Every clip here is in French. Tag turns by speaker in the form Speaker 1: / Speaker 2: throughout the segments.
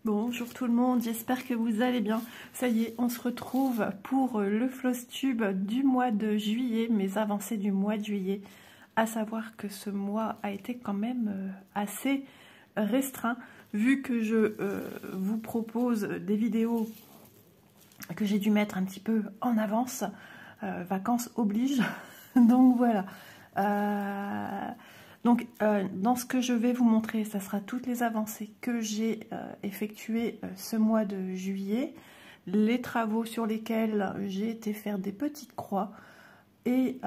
Speaker 1: Bonjour tout le monde, j'espère que vous allez bien. Ça y est, on se retrouve pour le Flosstube du mois de juillet, mes avancées du mois de juillet. À savoir que ce mois a été quand même assez restreint, vu que je vous propose des vidéos que j'ai dû mettre un petit peu en avance. Vacances oblige, donc voilà. Dans ce que je vais vous montrer, ça sera toutes les avancées que j'ai effectuées ce mois de juillet, les travaux sur lesquels j'ai été faire des petites croix, et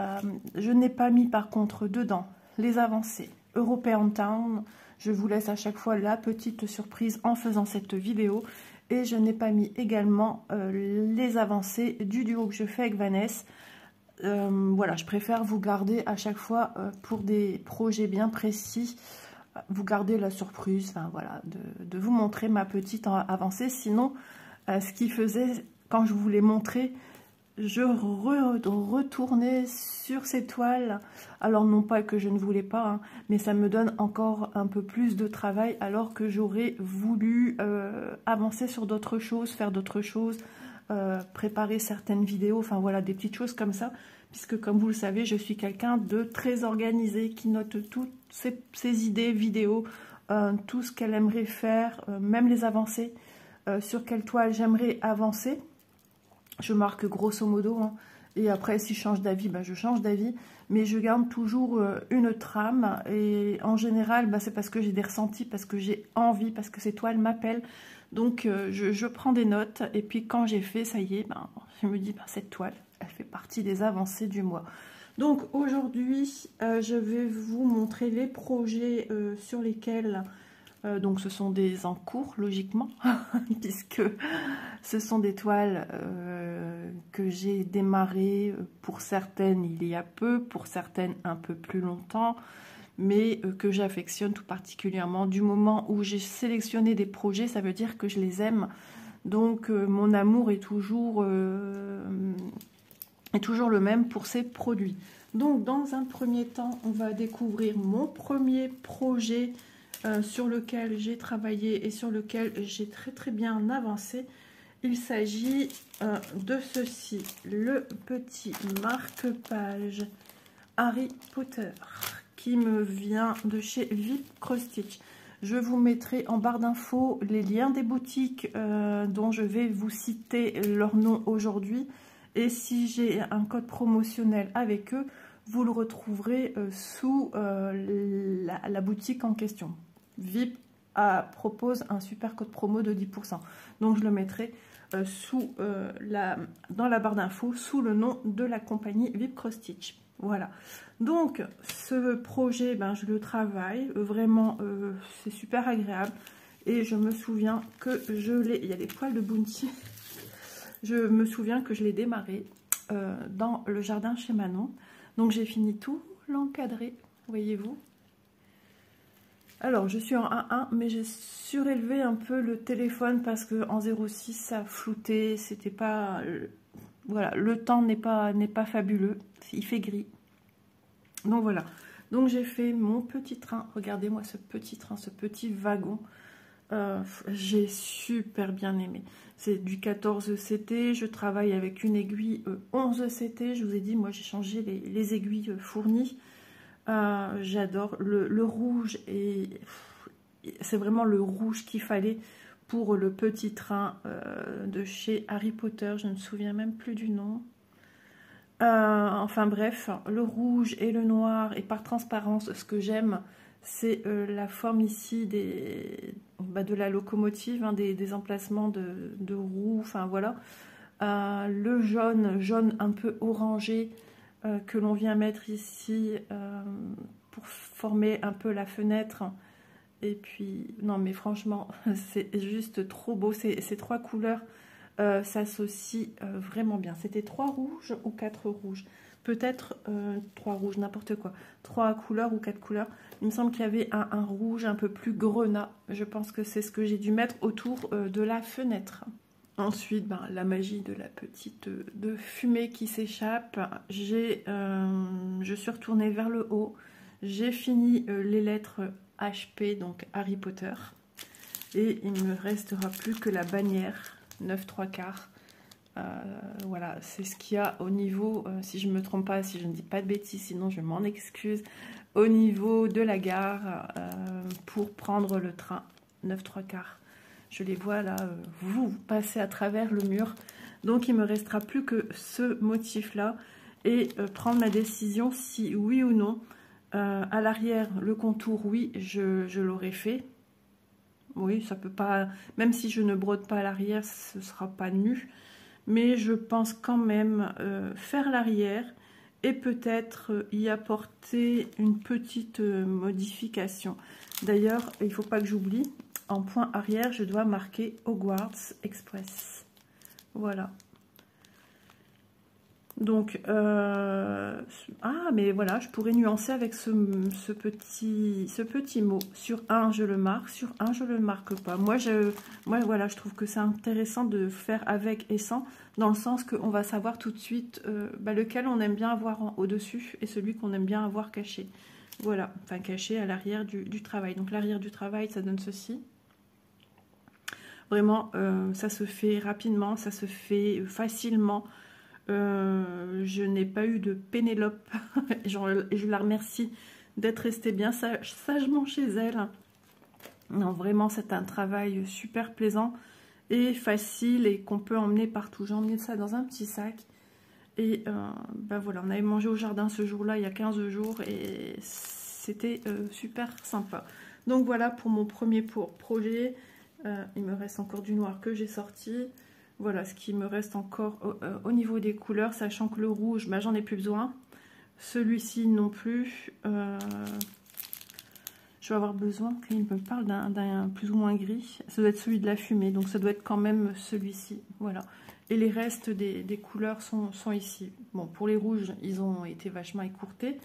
Speaker 1: je n'ai pas mis par contre dedans les avancées European Town. Je vous laisse à chaque fois la petite surprise en faisant cette vidéo, et je n'ai pas mis également les avancées du duo que je fais avec Vanessa. Voilà, je préfère vous garder à chaque fois pour des projets bien précis, vous garder la surprise, enfin voilà, de vous montrer ma petite avancée. Sinon, ce qui faisait, quand je vous l'ai montré, je retournais sur ces toiles. Alors non pas que je ne voulais pas, hein, mais ça me donne encore un peu plus de travail, alors que j'aurais voulu avancer sur d'autres choses, faire d'autres choses, préparer certaines vidéos, enfin voilà, des petites choses comme ça, puisque comme vous le savez, je suis quelqu'un de très organisé, qui note toutes ses idées vidéos, tout ce qu'elle aimerait faire, même les avancées, sur quelle toile j'aimerais avancer. Je marque grosso modo, hein, et après si je change d'avis, ben, je change d'avis, mais je garde toujours une trame, et en général c'est parce que j'ai des ressentis, parce que j'ai envie, parce que ces toiles m'appellent. Donc je prends des notes, et puis quand j'ai fait, ça y est, je me dis, cette toile, elle fait partie des avancées du mois. Donc aujourd'hui, je vais vous montrer les projets sur lesquels, donc ce sont des en cours, logiquement, puisque ce sont des toiles que j'ai démarrées, pour certaines il y a peu, pour certaines un peu plus longtemps, mais que j'affectionne tout particulièrement. Du moment où j'ai sélectionné des projets, ça veut dire que je les aime. Donc mon amour est toujours le même pour ces produits. Donc dans un premier temps, on va découvrir mon premier projet sur lequel j'ai travaillé et sur lequel j'ai très bien avancé. Il s'agit de ceci, le petit marque-page Harry Potter, qui me vient de chez VIP Cross Stitch. Je vous mettrai en barre d'infos les liens des boutiques dont je vais vous citer leur nom aujourd'hui. Et si j'ai un code promotionnel avec eux, vous le retrouverez sous la boutique en question. VIP propose un super code promo de 10%. Donc je le mettrai dans la barre d'infos sous le nom de la compagnie VIP Cross Stitch. Voilà, donc ce projet, je le travaille, vraiment c'est super agréable, et je me souviens que je l'ai, il y a les poils de Bounty, je me souviens que je l'ai démarré dans le jardin chez Manon. Donc j'ai fini tout l'encadré, voyez-vous. Alors je suis en 1.1, mais j'ai surélevé un peu le téléphone parce que en 0.6 ça floutait, c'était pas... Voilà, le temps n'est pas fabuleux, il fait gris. Donc voilà, donc j'ai fait mon petit train, regardez-moi ce petit train, ce petit wagon, j'ai super bien aimé. C'est du 14 CT, je travaille avec une aiguille 11 CT, je vous ai dit, moi j'ai changé les aiguilles fournies. J'adore le rouge, et c'est vraiment le rouge qu'il fallait pour le petit train de chez Harry Potter, je ne me souviens même plus du nom. Enfin bref, le rouge et le noir, et par transparence, ce que j'aime, c'est la forme ici de la locomotive, hein, des emplacements de roues, enfin voilà. Le jaune un peu orangé que l'on vient mettre ici pour former un peu la fenêtre. Et puis, non mais franchement, c'est juste trop beau, ces trois couleurs s'associent vraiment bien. C'était 3 rouges ou 4 rouges, peut-être 3 rouges, n'importe quoi, 3 couleurs ou 4 couleurs. Il me semble qu'il y avait un rouge un peu plus grenat, je pense que c'est ce que j'ai dû mettre autour de la fenêtre. Ensuite, la magie de la petite de fumée qui s'échappe. Je suis retournée vers le haut. J'ai fini les lettres HP, donc Harry Potter. Et il me restera plus que la bannière 9/3/4. Voilà, c'est ce qu'il y a au niveau, si je ne me trompe pas, si je ne dis pas de bêtises, sinon je m'en excuse, au niveau de la gare pour prendre le train 9/3/4. Je les vois là, vous passez à travers le mur. Donc il me restera plus que ce motif là et prendre ma décision si oui ou non. À l'arrière, le contour, oui, je l'aurais fait. Oui, ça peut pas, même si je ne brode pas à l'arrière, ce sera pas nu. Mais je pense quand même faire l'arrière et peut-être y apporter une petite modification. D'ailleurs, il ne faut pas que j'oublie, en point arrière, je dois marquer Hogwarts Express. Voilà. Donc, mais voilà, je pourrais nuancer avec ce petit mot. Sur un, je le marque, sur un, je le marque pas. Moi, voilà, je trouve que c'est intéressant de faire avec et sans, dans le sens qu'on va savoir tout de suite lequel on aime bien avoir au-dessus et celui qu'on aime bien avoir caché. Voilà, enfin caché à l'arrière du travail. Donc, l'arrière du travail, ça donne ceci. Vraiment, ça se fait rapidement, ça se fait facilement. Je n'ai pas eu de Pénélope. Je la remercie d'être restée bien sagement chez elle. Non, vraiment, c'est un travail super plaisant et facile et qu'on peut emmener partout. J'ai emmené ça dans un petit sac. Et voilà, on avait mangé au jardin ce jour-là, il y a 15 jours. Et c'était super sympa. Donc voilà pour mon premier projet. Il me reste encore du noir que j'ai sorti. Voilà ce qui me reste encore au niveau des couleurs, sachant que le rouge, j'en ai plus besoin. Celui-ci non plus. Je vais avoir besoin qu'il me parle d'un plus ou moins gris. Ça doit être celui de la fumée, donc ça doit être quand même celui-ci. Voilà. Et les restes des couleurs sont ici. Bon, pour les rouges, ils ont été vachement écourtés.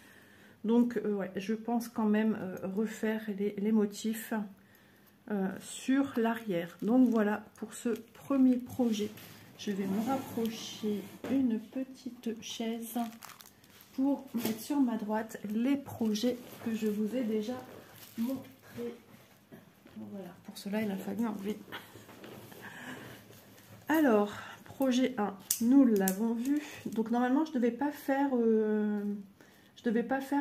Speaker 1: Donc, ouais, je pense quand même refaire les motifs sur l'arrière. Donc voilà pour ce premier projet. Je vais me rapprocher une petite chaise pour mettre sur ma droite les projets que je vous ai déjà montrés. Voilà, pour cela il a fallu enlever. Alors, projet 1, nous l'avons vu. Donc normalement je devais pas faire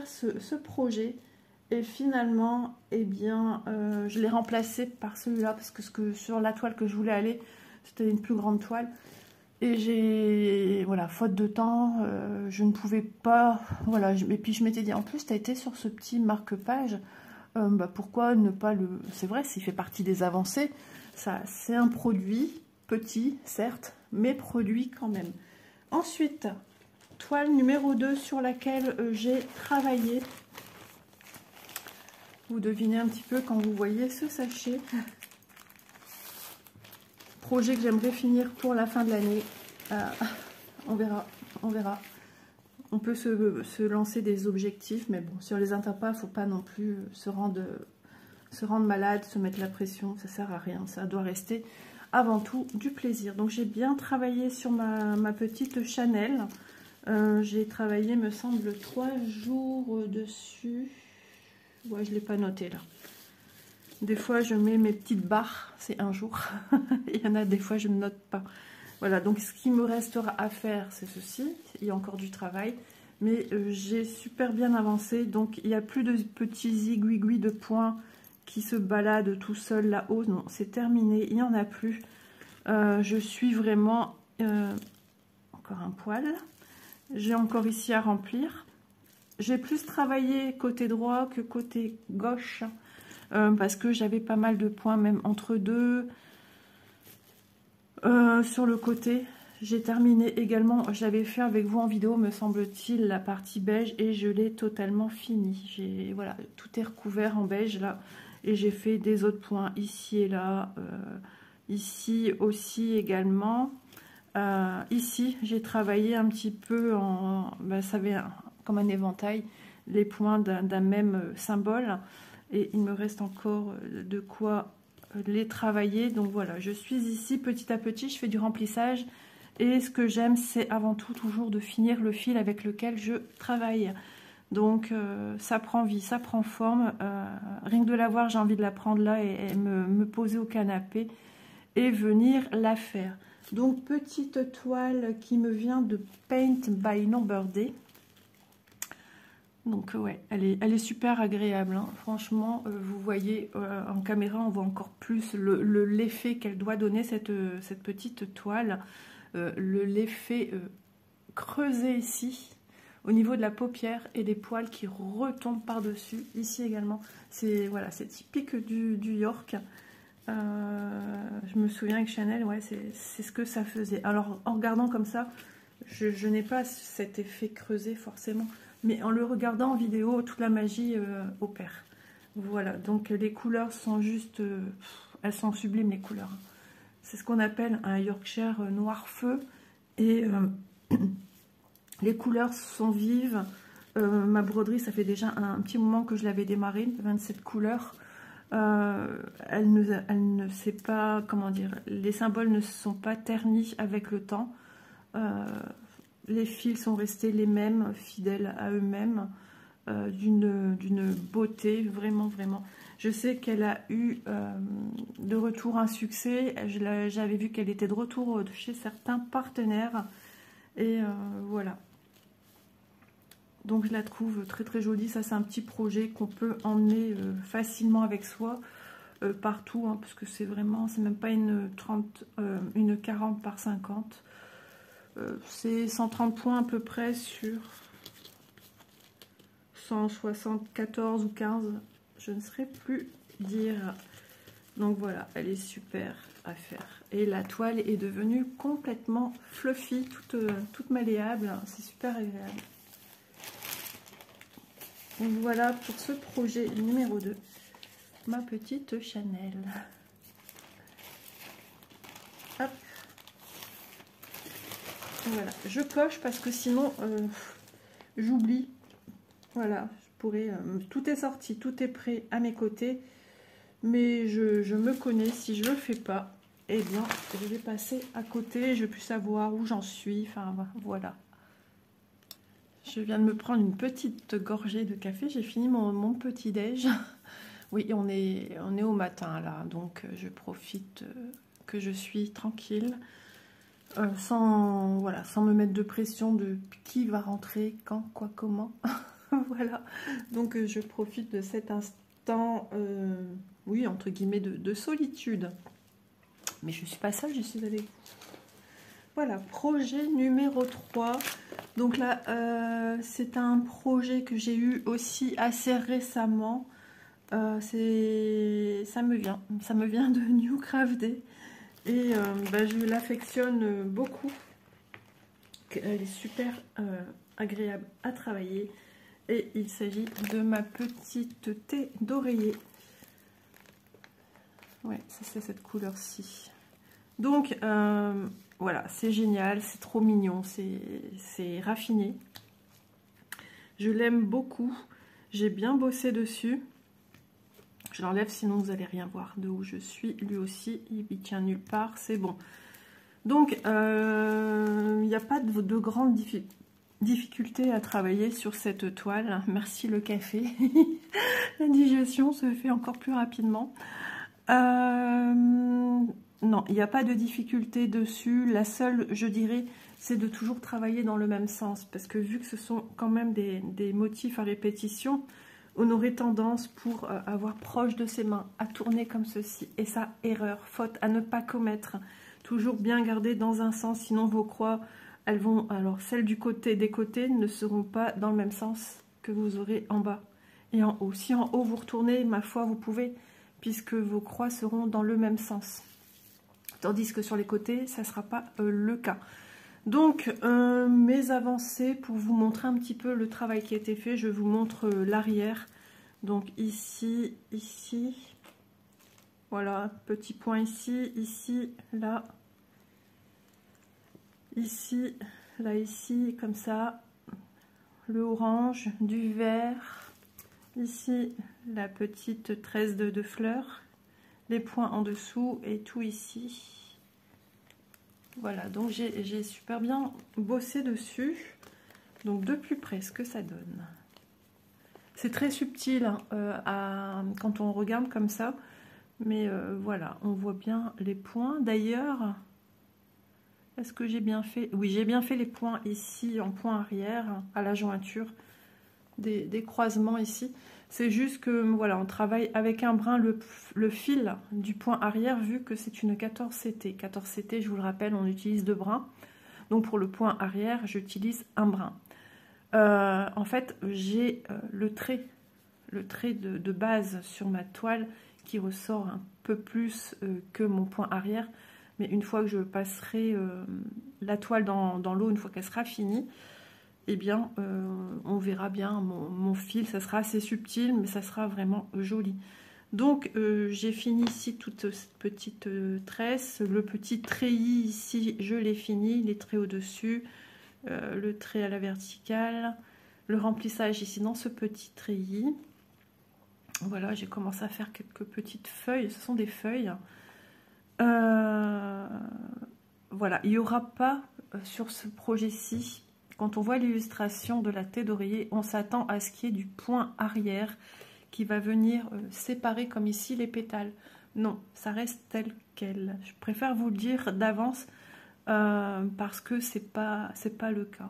Speaker 1: ce projet. Et finalement, eh bien, je l'ai remplacé par celui-là parce que sur la toile que je voulais aller, c'était une plus grande toile. Et voilà, faute de temps, je ne pouvais pas, voilà. Et puis je m'étais dit, en plus, tu as été sur ce petit marque-page, pourquoi ne pas le... C'est vrai, s'il fait partie des avancées, ça, c'est un produit petit, certes, mais produit quand même. Ensuite, toile numéro 2 sur laquelle j'ai travaillé. Vous devinez un petit peu quand vous voyez ce sachet. Projet que j'aimerais finir pour la fin de l'année. On verra, on verra. On peut se lancer des objectifs, mais bon, si on les atteint pas, il ne faut pas non plus se rendre malade, se mettre la pression, ça sert à rien. Ça doit rester avant tout du plaisir. Donc j'ai bien travaillé sur ma petite Chanel. J'ai travaillé, me semble, 3 jours dessus. Ouais, je ne l'ai pas noté là. Des fois, je mets mes petites barres, c'est un jour. Il y en a des fois, je ne note pas. Voilà, donc ce qui me restera à faire, c'est ceci. Il y a encore du travail, mais j'ai super bien avancé. Donc, il n'y a plus de petits aiguilles de points qui se baladent tout seul là-haut. Non, c'est terminé, il n'y en a plus. Je suis vraiment... encore un poil. J'ai encore ici à remplir. J'ai plus travaillé côté droit que côté gauche parce que j'avais pas mal de points même entre deux. Sur le côté, j'ai terminé également, j'avais fait avec vous en vidéo me semble-t-il la partie beige et je l'ai totalement fini. Voilà, tout est recouvert en beige là et j'ai fait des autres points ici et là, ici aussi également. Ici j'ai travaillé un petit peu en, ça avait comme un éventail, les points d'un même symbole. Et il me reste encore de quoi les travailler. Donc voilà, je suis ici petit à petit, je fais du remplissage. Et ce que j'aime, c'est avant tout toujours de finir le fil avec lequel je travaille. Donc ça prend vie, ça prend forme. Rien que de la voir, j'ai envie de la prendre là et me poser au canapé et venir la faire. Donc petite toile qui me vient de Paint by Numberday. Donc ouais, elle est super agréable, hein. Franchement, vous voyez en caméra, on voit encore plus l'effet qu'elle doit donner cette petite toile. L'effet creusé ici, au niveau de la paupière et des poils qui retombent par-dessus. Ici également, c'est voilà, c'est typique du York. Je me souviens que Chanel, ouais, c'est ce que ça faisait. Alors en regardant comme ça, je n'ai pas cet effet creusé forcément. Mais en le regardant en vidéo, toute la magie opère. Voilà, donc les couleurs sont juste... elles sont sublimes, les couleurs. C'est ce qu'on appelle un Yorkshire noir feu. Et les couleurs sont vives. Ma broderie, ça fait déjà un petit moment que je l'avais démarrée, 27 couleurs. Elle ne sait pas, comment dire, les symboles ne sont pas ternis avec le temps. Les fils sont restés les mêmes, fidèles à eux-mêmes, d'une beauté, vraiment, vraiment. Je sais qu'elle a eu de retour un succès. J'avais vu qu'elle était de retour chez certains partenaires. Et voilà. Donc je la trouve très très jolie. Ça, c'est un petit projet qu'on peut emmener facilement avec soi partout, hein, parce que c'est vraiment, c'est même pas une 40 par 50. C'est 130 points à peu près sur 174 ou 15, je ne saurais plus dire. Donc voilà, elle est super à faire. Et la toile est devenue complètement fluffy, toute malléable. C'est super agréable. Donc voilà pour ce projet numéro 2, ma petite Chanel. Hop. Voilà, je coche parce que sinon j'oublie. Voilà, je pourrais. Tout est sorti, tout est prêt à mes côtés, mais je me connais. Si je le fais pas, eh bien, je vais passer à côté. Je vais plus savoir où j'en suis. Enfin, voilà. Je viens de me prendre une petite gorgée de café. J'ai fini mon petit déj. Oui, on est au matin là, donc je profite que je suis tranquille. Sans me mettre de pression de qui va rentrer, quand, quoi, comment. Voilà, donc je profite de cet instant, oui, entre guillemets, de solitude. Mais je ne suis pas seule, je suis avec vous. Voilà, projet numéro 3. Donc là, c'est un projet que j'ai eu aussi assez récemment. Ça me vient de New Craft Day. Et je l'affectionne beaucoup. Elle est super agréable à travailler. Et il s'agit de ma petite thé d'oreiller. Ouais, ça c'est cette couleur-ci. Donc voilà, c'est génial, c'est trop mignon, c'est raffiné. Je l'aime beaucoup. J'ai bien bossé dessus. Je l'enlève, sinon vous n'allez rien voir de où je suis. Lui aussi, il tient nulle part, c'est bon. Donc, il n'y a pas de grande difficulté à travailler sur cette toile. Merci le café. La digestion se fait encore plus rapidement. Non, il n'y a pas de difficulté dessus. La seule, je dirais, c'est de toujours travailler dans le même sens. Parce que vu que ce sont quand même des motifs à répétition, on aurait tendance, pour avoir proche de ses mains, à tourner comme ceci. Et ça, erreur, faute à ne pas commettre. Toujours bien garder dans un sens, sinon vos croix, elles vont... Alors, celles des côtés ne seront pas dans le même sens que vous aurez en bas et en haut. Si en haut, vous retournez, ma foi, vous pouvez, puisque vos croix seront dans le même sens. Tandis que sur les côtés, ça ne sera pas le cas. Donc, mes avancées, pour vous montrer un petit peu le travail qui a été fait, je vous montre l'arrière. Donc ici, voilà, petit point ici, ici, là, ici, là, ici, comme ça, le orange, du vert, ici, la petite tresse de fleurs, les points en dessous et tout ici. Voilà, donc j'ai super bien bossé dessus. Donc de plus près, ce que ça donne. C'est très subtil hein, quand on regarde comme ça. Mais voilà, on voit bien les points. D'ailleurs, est-ce que j'ai bien fait? Oui, j'ai bien fait les points ici en point arrière, à la jointure des croisements ici. C'est juste que, voilà, on travaille avec un brin le fil du point arrière, vu que c'est une 14CT. 14CT, je vous le rappelle, on utilise 2 brins. Donc pour le point arrière, j'utilise un brin. En fait, j'ai le trait de base sur ma toile qui ressort un peu plus que mon point arrière. Mais une fois que je passerai la toile dans l'eau, une fois qu'elle sera finie, eh bien, on verra bien mon fil. Ça sera assez subtil, mais ça sera vraiment joli. Donc, j'ai fini ici toute cette petite tresse. Le petit treillis ici, je l'ai fini. Les traits au-dessus, le trait à la verticale, le remplissage ici dans ce petit treillis. Voilà, j'ai commencé à faire quelques petites feuilles. Ce sont des feuilles. Voilà, il n'y aura pas sur ce projet-ci, quand on voit l'illustration de la tête d'oreiller, on s'attend à ce qu'il y ait du point arrière qui va venir séparer comme ici les pétales. Non, ça reste tel quel. Je préfère vous le dire d'avance parce que c'est pas le cas.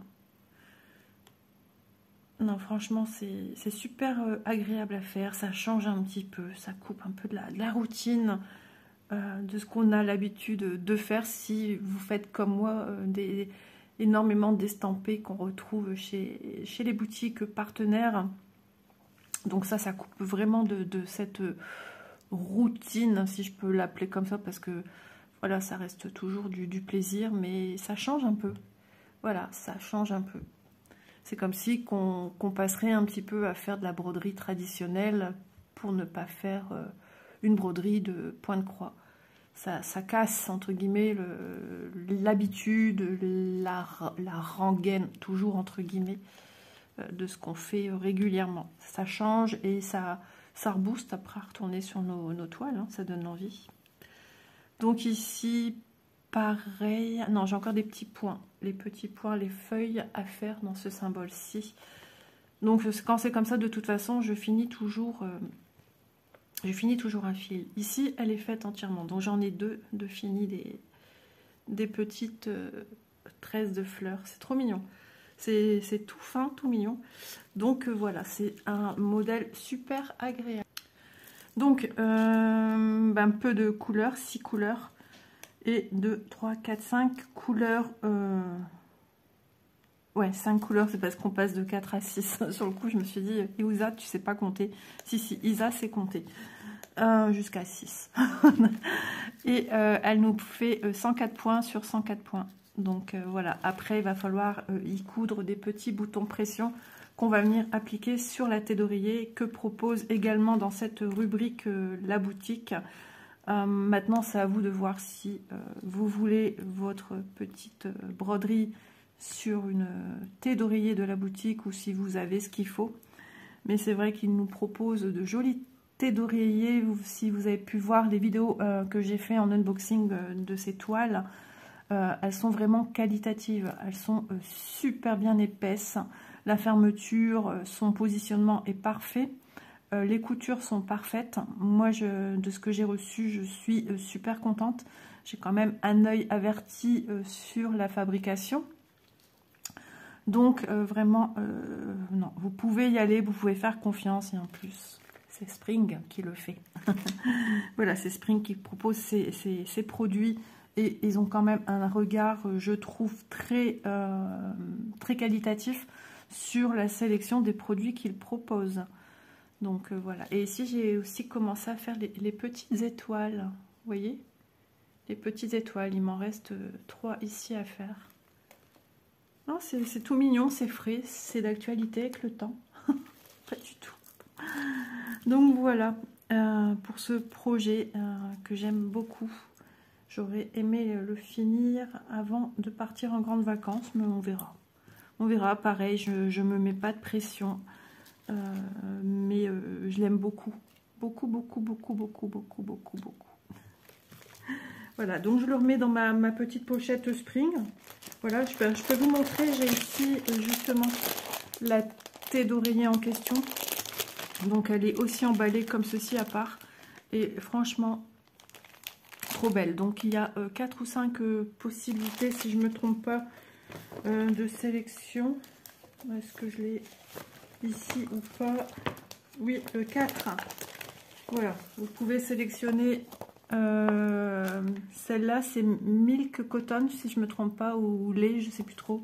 Speaker 1: Non, franchement, c'est super agréable à faire. Ça change un petit peu, ça coupe un peu de la routine. De ce qu'on a l'habitude de faire si vous faites comme moi énormément d'estampés qu'on retrouve chez les boutiques partenaires. Donc ça coupe vraiment de cette routine, si je peux l'appeler comme ça, parce que voilà, ça reste toujours du plaisir, mais ça change un peu. Voilà, ça change un peu. C'est comme si qu'on passerait un petit peu à faire de la broderie traditionnelle pour ne pas faire une broderie de point de croix. Ça casse, entre guillemets, l'habitude, la rengaine, toujours entre guillemets, de ce qu'on fait régulièrement. Ça change et ça rebooste après à retourner sur nos toiles, hein, ça donne envie. Donc ici, pareil. Non, j'ai encore des petits points. Les petits points, les feuilles à faire dans ce symbole-ci. Donc quand c'est comme ça, de toute façon, je finis toujours un fil. Ici, elle est faite entièrement. Donc j'en ai deux de finis, des petites tresses de fleurs. C'est trop mignon. C'est tout fin, tout mignon. Donc voilà, c'est un modèle super agréable. Donc un peu de couleurs, 6 couleurs. Et 2, 3, 4, 5 couleurs. Ouais, 5 couleurs, c'est parce qu'on passe de 4 à 6. Sur le coup, je me suis dit, Isa, tu sais pas compter. Si, Isa sait compter. Jusqu'à 6. Et elle nous fait 104 points sur 104 points. Donc voilà, après, il va falloir y coudre des petits boutons pression qu'on va venir appliquer sur la tête d'oreiller, que propose également dans cette rubrique la boutique. Maintenant, c'est à vous de voir si vous voulez votre petite broderie sur une tête d'oreiller de la boutique ou si vous avez ce qu'il faut. Mais c'est vrai qu'il nous propose de jolies têtes d'oreiller. Si vous avez pu voir les vidéos que j'ai fait en unboxing de ces toiles, elles sont vraiment qualitatives. Elles sont super bien épaisses. La fermeture, son positionnement est parfait. Les coutures sont parfaites. Moi, de ce que j'ai reçu, je suis super contente. J'ai quand même un œil averti sur la fabrication. Donc, vraiment, non, vous pouvez y aller, vous pouvez faire confiance. Et en plus, c'est Spring qui le fait. Voilà, c'est Spring qui propose ces produits. Et ils ont quand même un regard, je trouve, très qualitatif sur la sélection des produits qu'ils proposent. Donc voilà. Et ici, j'ai aussi commencé à faire les petites étoiles. Vous voyez? Les petites étoiles. Il m'en reste 3 ici à faire. Non, c'est tout mignon, c'est frais, c'est d'actualité avec le temps. Pas du tout. Donc voilà, pour ce projet que j'aime beaucoup. J'aurais aimé le finir avant de partir en grandes vacances, mais on verra. On verra, pareil, je ne me mets pas de pression. Mais je l'aime beaucoup. Beaucoup, beaucoup, beaucoup, beaucoup, beaucoup, beaucoup, beaucoup. Voilà, donc je le remets dans ma petite pochette Spring. Voilà, je peux vous montrer, j'ai ici justement la tête d'oreiller en question. Donc elle est aussi emballée comme ceci à part. Et franchement, trop belle. Donc il y a 4 ou 5 possibilités, si je ne me trompe pas, de sélection. Est-ce que je l'ai ici ou pas? Oui, 4. Voilà, vous pouvez sélectionner celle-là, c'est Milk Cotton, si je ne me trompe pas, ou lait, je ne sais plus trop.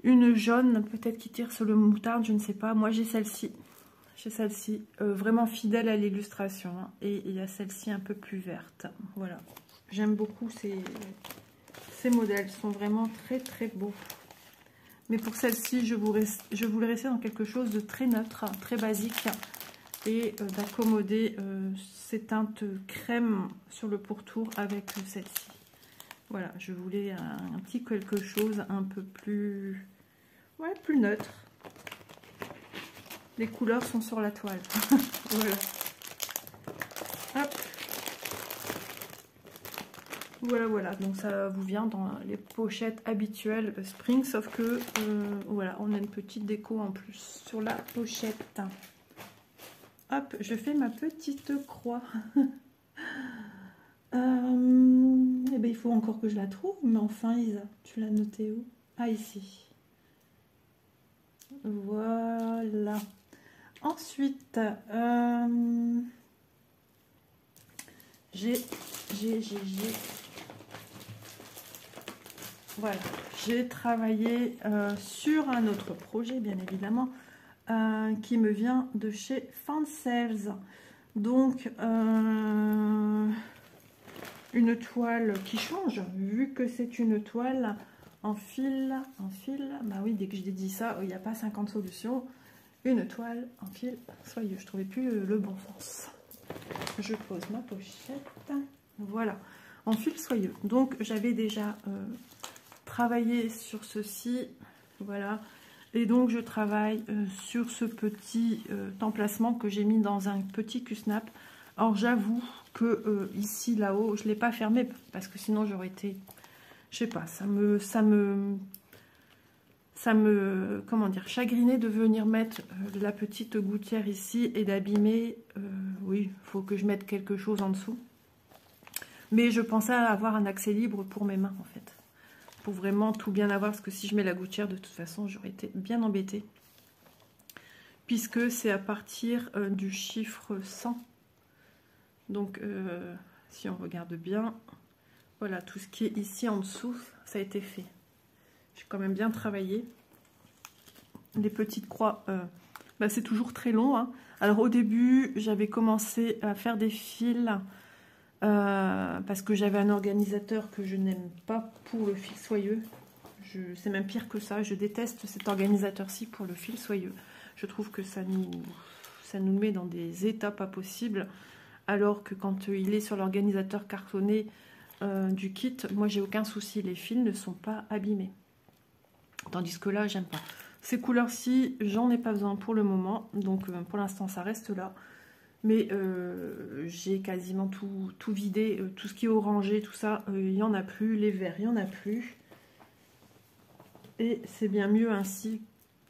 Speaker 1: Une jaune, peut-être qui tire sur le moutarde, je ne sais pas. Moi, j'ai celle-ci. J'ai celle-ci, vraiment fidèle à l'illustration. Hein. Et il y a celle-ci un peu plus verte. Voilà. J'aime beaucoup ces modèles. Ils sont vraiment très, très beaux. Mais pour celle-ci, je voulais rester dans quelque chose de très neutre, très basique. Et d'accommoder ces teintes crème sur le pourtour avec celle-ci. Voilà, je voulais un petit quelque chose un peu plus... Ouais, plus neutre. Les couleurs sont sur la toile. Voilà. Hop. Voilà, voilà. Donc ça vous vient dans les pochettes habituelles Spring, sauf que voilà, on a une petite déco en plus sur la pochette. Hop, je fais ma petite croix. Eh ben, il faut encore que je la trouve, mais enfin, Isa, tu l'as notée où? Ah, ici. Voilà. Ensuite, voilà, j'ai travaillé sur un autre projet, bien évidemment, qui me vient de chez Fansales. Donc, une toile qui change, vu que c'est une toile en fil, bah oui, dès que je dis ça, il n'y a pas 50 solutions. Une toile en fil soyeux, je trouvais plus le bon sens. Je pose ma pochette, voilà, en fil soyeux. Donc j'avais déjà travaillé sur ceci, voilà. Et donc je travaille sur ce petit emplacement que j'ai mis dans un petit Q-snap. Alors j'avoue que ici, là-haut, je ne l'ai pas fermé parce que sinon j'aurais été, je sais pas, ça me comment dire, chagrinait de venir mettre la petite gouttière ici et d'abîmer. Oui, il faut que je mette quelque chose en dessous. Mais je pensais avoir un accès libre pour mes mains en fait. Pour vraiment tout bien avoir, parce que si je mets la gouttière, de toute façon, j'aurais été bien embêtée. Puisque c'est à partir du chiffre 100. Donc, si on regarde bien, voilà, tout ce qui est ici en dessous, ça a été fait. J'ai quand même bien travaillé. Les petites croix, bah, c'est toujours très long. Hein. Alors, au début, j'avais commencé à faire des fils... parce que j'avais un organisateur que je n'aime pas pour le fil soyeux. C'est même pire que ça. Je déteste cet organisateur-ci pour le fil soyeux. Je trouve que ça nous met dans des états pas possibles. Alors que quand il est sur l'organisateur cartonné du kit, moi j'ai aucun souci. Les fils ne sont pas abîmés. Tandis que là, j'aime pas. Ces couleurs-ci, j'en ai pas besoin pour le moment. Donc pour l'instant, ça reste là. Mais j'ai quasiment tout vidé, tout ce qui est orangé, tout ça, il n'y en a plus. Les verts, il n'y en a plus. Et c'est bien mieux ainsi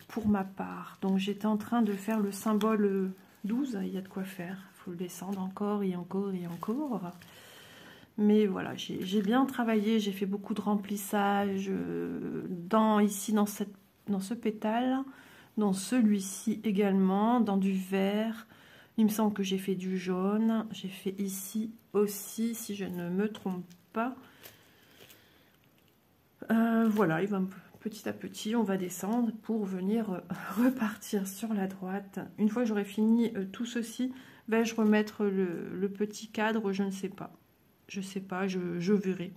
Speaker 1: pour ma part. Donc j'étais en train de faire le symbole 12, il y a de quoi faire. Il faut le descendre encore et encore et encore. Mais voilà, j'ai bien travaillé, j'ai fait beaucoup de remplissage ici dans ce pétale, dans celui-ci également, dans du vert. Il me semble que j'ai fait du jaune. J'ai fait ici aussi, si je ne me trompe pas. Voilà, petit à petit, on va descendre pour venir repartir sur la droite. Une fois que j'aurai fini tout ceci, vais-je remettre le petit cadre? Je ne sais pas. Je ne sais pas, je verrai.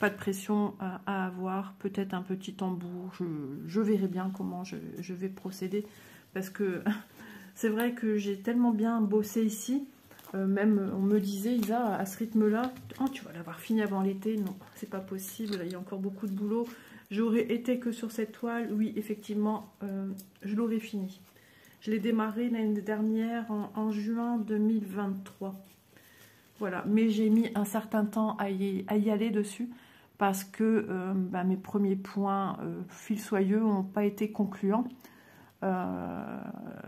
Speaker 1: Pas de pression à avoir. Peut-être un petit tambour. Je verrai bien comment je vais procéder. Parce que... C'est vrai que j'ai tellement bien bossé ici, même on me disait, Isa, à ce rythme-là, oh, tu vas l'avoir fini avant l'été. Non, c'est pas possible, il y a encore beaucoup de boulot. J'aurais été que sur cette toile, oui, effectivement, je l'aurais fini. Je l'ai démarré l'année dernière, en juin 2023. Voilà, mais j'ai mis un certain temps à y aller dessus, parce que mes premiers points fil soyeux n'ont pas été concluants.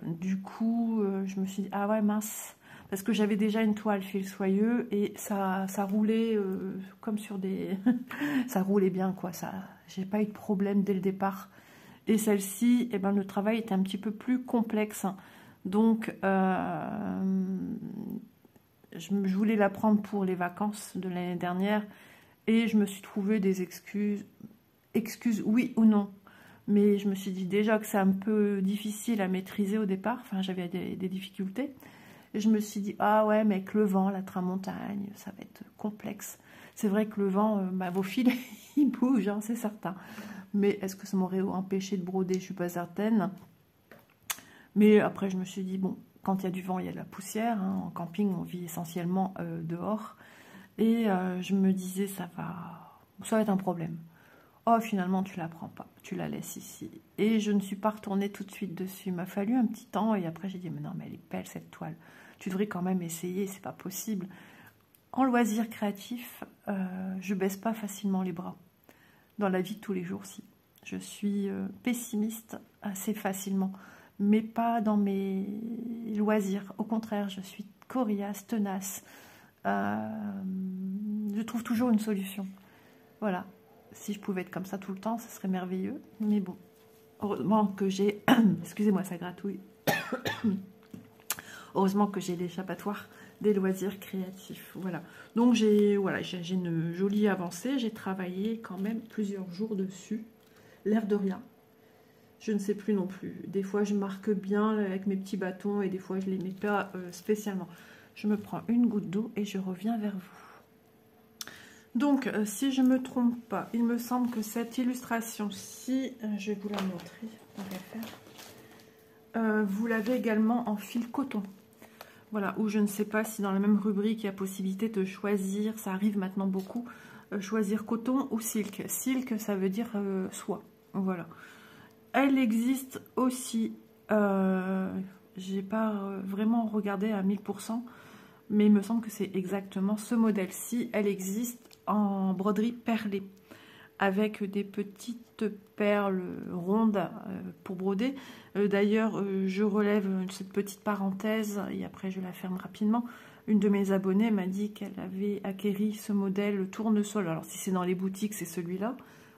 Speaker 1: Du coup, je me suis dit, ah ouais, mince, parce que j'avais déjà une toile fil soyeux et ça roulait comme sur des... ça roulait bien, quoi. J'ai pas eu de problème dès le départ. Et celle-ci, eh ben, le travail était un petit peu plus complexe. Donc, je voulais la prendre pour les vacances de l'année dernière et je me suis trouvé des excuses oui ou non. Mais je me suis dit déjà que c'est un peu difficile à maîtriser au départ. Enfin, j'avais des difficultés. Et je me suis dit, ah ouais, mais avec le vent, la tramontagne, ça va être complexe. C'est vrai que le vent, vos fils, ils bougent, hein, c'est certain. Mais est-ce que ça m'aurait empêché de broder? Je ne suis pas certaine. Mais après, je me suis dit, bon, quand il y a du vent, il y a de la poussière. Hein. En camping, on vit essentiellement dehors. Et je me disais, ça va être un problème. Oh, finalement, tu la prends pas. Tu la laisses ici. Et je ne suis pas retournée tout de suite dessus. Il m'a fallu un petit temps. Et après, j'ai dit, mais non, mais elle est belle, cette toile. Tu devrais quand même essayer, c'est pas possible. En loisir créatif, je baisse pas facilement les bras. Dans la vie de tous les jours, si. Je suis pessimiste assez facilement, mais pas dans mes loisirs. Au contraire, je suis coriace, tenace. Je trouve toujours une solution. Voilà. Si je pouvais être comme ça tout le temps, ça serait merveilleux. Mais bon, heureusement que j'ai... Excusez-moi, ça gratouille. Heureusement que j'ai l'échappatoire des loisirs créatifs. Voilà. Donc j'ai une jolie avancée. J'ai travaillé quand même plusieurs jours dessus. L'air de rien. Je ne sais plus non plus. Des fois je marque bien avec mes petits bâtons et des fois je ne les mets pas spécialement. Je me prends une goutte d'eau et je reviens vers vous. Donc si je ne me trompe pas, il me semble que cette illustration, si je vais vous la montrer, on va faire. Vous l'avez également en fil coton. Voilà, ou je ne sais pas si dans la même rubrique, il y a possibilité de choisir, ça arrive maintenant beaucoup, choisir coton ou silk. Silk, ça veut dire soie. Voilà. Elle existe aussi, j'ai pas vraiment regardé à 1000%, mais il me semble que c'est exactement ce modèle-ci. Elle existe en broderie perlée, avec des petites perles rondes pour broder. D'ailleurs, je relève cette petite parenthèse et après je la ferme rapidement. Une de mes abonnées m'a dit qu'elle avait acquéri ce modèle tournesol. Alors si c'est dans les boutiques, c'est celui-là,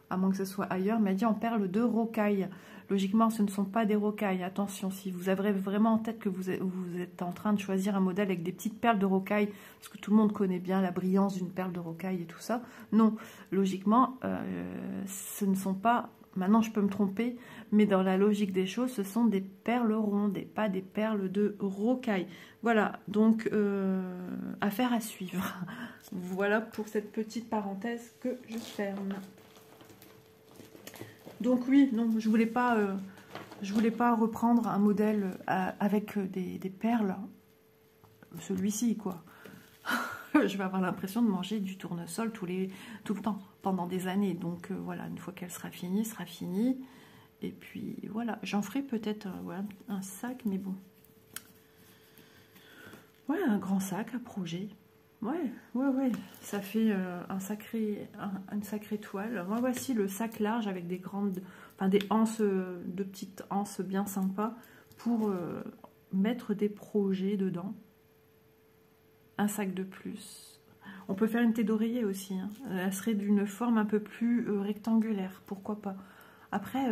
Speaker 1: à moins que ce soit ailleurs. Elle m'a dit en perles de rocaille. Logiquement, ce ne sont pas des rocailles. Attention, si vous avez vraiment en tête que vous êtes en train de choisir un modèle avec des petites perles de rocaille, parce que tout le monde connaît bien la brillance d'une perle de rocaille et tout ça. Non, logiquement, ce ne sont pas... Maintenant, je peux me tromper, mais dans la logique des choses, ce sont des perles rondes et pas des perles de rocaille. Voilà, donc affaire à suivre. Voilà pour cette petite parenthèse que je ferme. Donc oui, non, je voulais pas reprendre un modèle avec des perles. Celui-ci, quoi. Je vais avoir l'impression de manger du tournesol tout le temps, pendant des années. Donc voilà, une fois qu'elle sera finie. Et puis voilà, j'en ferai peut-être un sac, mais bon. Ouais, un grand sac à projet. Ouais, ça fait une sacrée toile. Moi, voici le sac large avec des grandes, des anses, de petites anses bien sympas pour mettre des projets dedans. Un sac de plus. On peut faire une tête d'oreiller aussi. Hein. Elle serait d'une forme un peu plus rectangulaire, pourquoi pas. Après,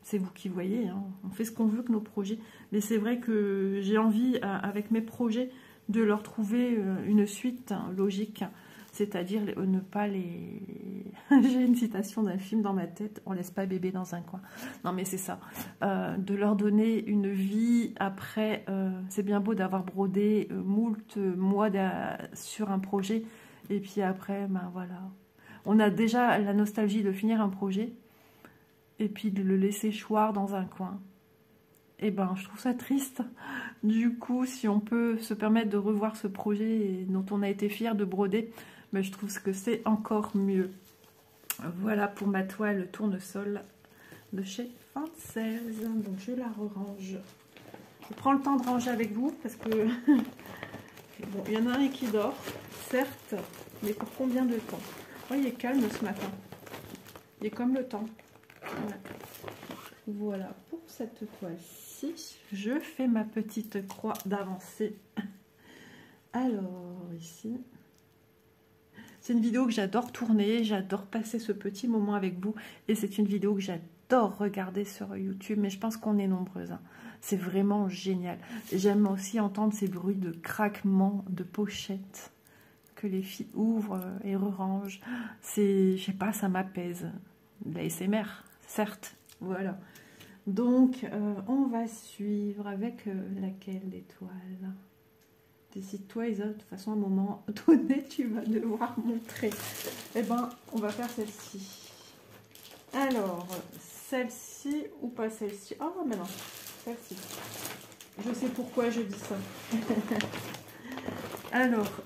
Speaker 1: c'est vous qui voyez. Hein. On fait ce qu'on veut que nos projets. Mais c'est vrai que j'ai envie, avec mes projets, de leur trouver une suite logique, c'est-à-dire ne pas les... J'ai une citation d'un film dans ma tête, on laisse pas bébé dans un coin. Non mais c'est ça, de leur donner une vie après, c'est bien beau d'avoir brodé moult mois sur un projet, et puis après, ben voilà, on a déjà la nostalgie de finir un projet, et puis de le laisser choir dans un coin. Eh ben, je trouve ça triste. Du coup, si on peut se permettre de revoir ce projet dont on a été fier de broder, ben, je trouve que c'est encore mieux. Voilà pour ma toile tournesol de chez Fancells. Donc, je la range. Je prends le temps de ranger avec vous parce que bon, il y en a un qui dort, certes, mais pour combien de temps? Oh, il est calme ce matin. Il est comme le temps. Voilà. Voilà, pour cette toile-ci, je fais ma petite croix d'avancée. Alors, ici, c'est une vidéo que j'adore tourner, j'adore passer ce petit moment avec vous. Et c'est une vidéo que j'adore regarder sur YouTube, mais je pense qu'on est nombreuses. Hein. C'est vraiment génial. J'aime aussi entendre ces bruits de craquement de pochettes que les filles ouvrent et rerangent. C'est, je sais pas, ça m'apaise. La SMR, certes, voilà. Donc, on va suivre avec laquelle d'étoiles? Décide-toi, Isa, de toute façon, à un moment donné, tu vas devoir montrer. Eh ben, on va faire celle-ci. Alors, celle-ci ou pas celle-ci? Oh, mais non, celle-ci. Je sais pourquoi je dis ça. Alors,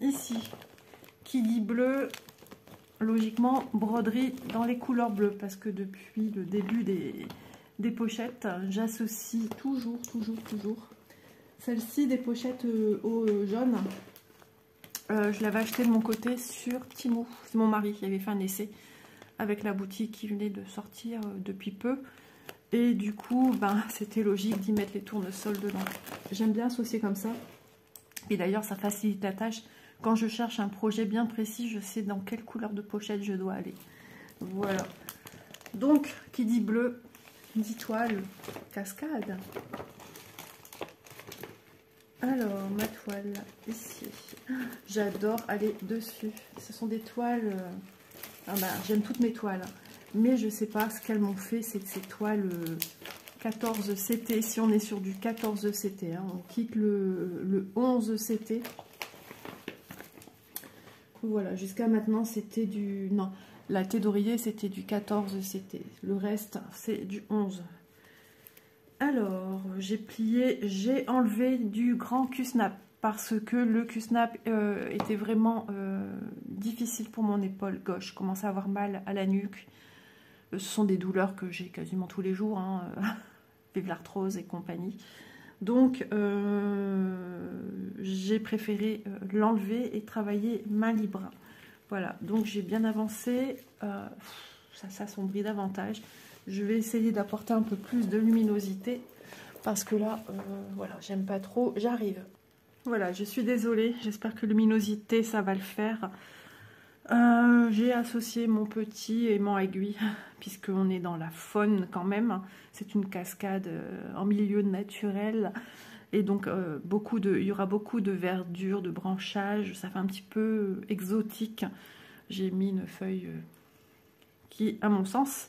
Speaker 1: ici, qui dit bleu, logiquement, broderie dans les couleurs bleues, parce que depuis le début des pochettes, j'associe toujours celle-ci des pochettes au jaune. Je l'avais acheté de mon côté sur Temu. C'est mon mari qui avait fait un essai avec la boutique qui venait de sortir depuis peu. Et du coup, ben, c'était logique d'y mettre les tournesols dedans. J'aime bien associer comme ça. Et d'ailleurs, ça facilite la tâche. Quand je cherche un projet bien précis, je sais dans quelle couleur de pochette je dois aller. Voilà. Donc, qui dit bleu, dit toile cascade. Alors, ma toile, ici. J'adore aller dessus. Ce sont des toiles... j'aime toutes mes toiles. Mais je ne sais pas ce qu'elles m'ont fait. C'est que ces toiles 14 CT. Si on est sur du 14 CT. Hein, on quitte le 11 CT. Voilà, jusqu'à maintenant, c'était du... Non, la thé d'oreiller, c'était du 14 CT. Le reste, c'est du 11. Alors, j'ai plié, j'ai enlevé du grand Q-snap parce que le Q-snap était vraiment difficile pour mon épaule gauche. Je commençais à avoir mal à la nuque. Ce sont des douleurs que j'ai quasiment tous les jours, hein, vive l'arthrose et compagnie. Donc, j'ai préféré l'enlever et travailler main libre. Voilà, donc j'ai bien avancé. Ça s'assombrit davantage. Je vais essayer d'apporter un peu plus de luminosité parce que là, voilà, j'aime pas trop. J'arrive. Voilà, je suis désolée. J'espère que luminosité, ça va le faire. J'ai associé mon petit aimant aiguille puisqu'on est dans la faune quand même. C'est une cascade en milieu naturel. Et donc, il y aura beaucoup de verdure, de branchage. Ça fait un petit peu exotique. J'ai mis une feuille qui, à mon sens,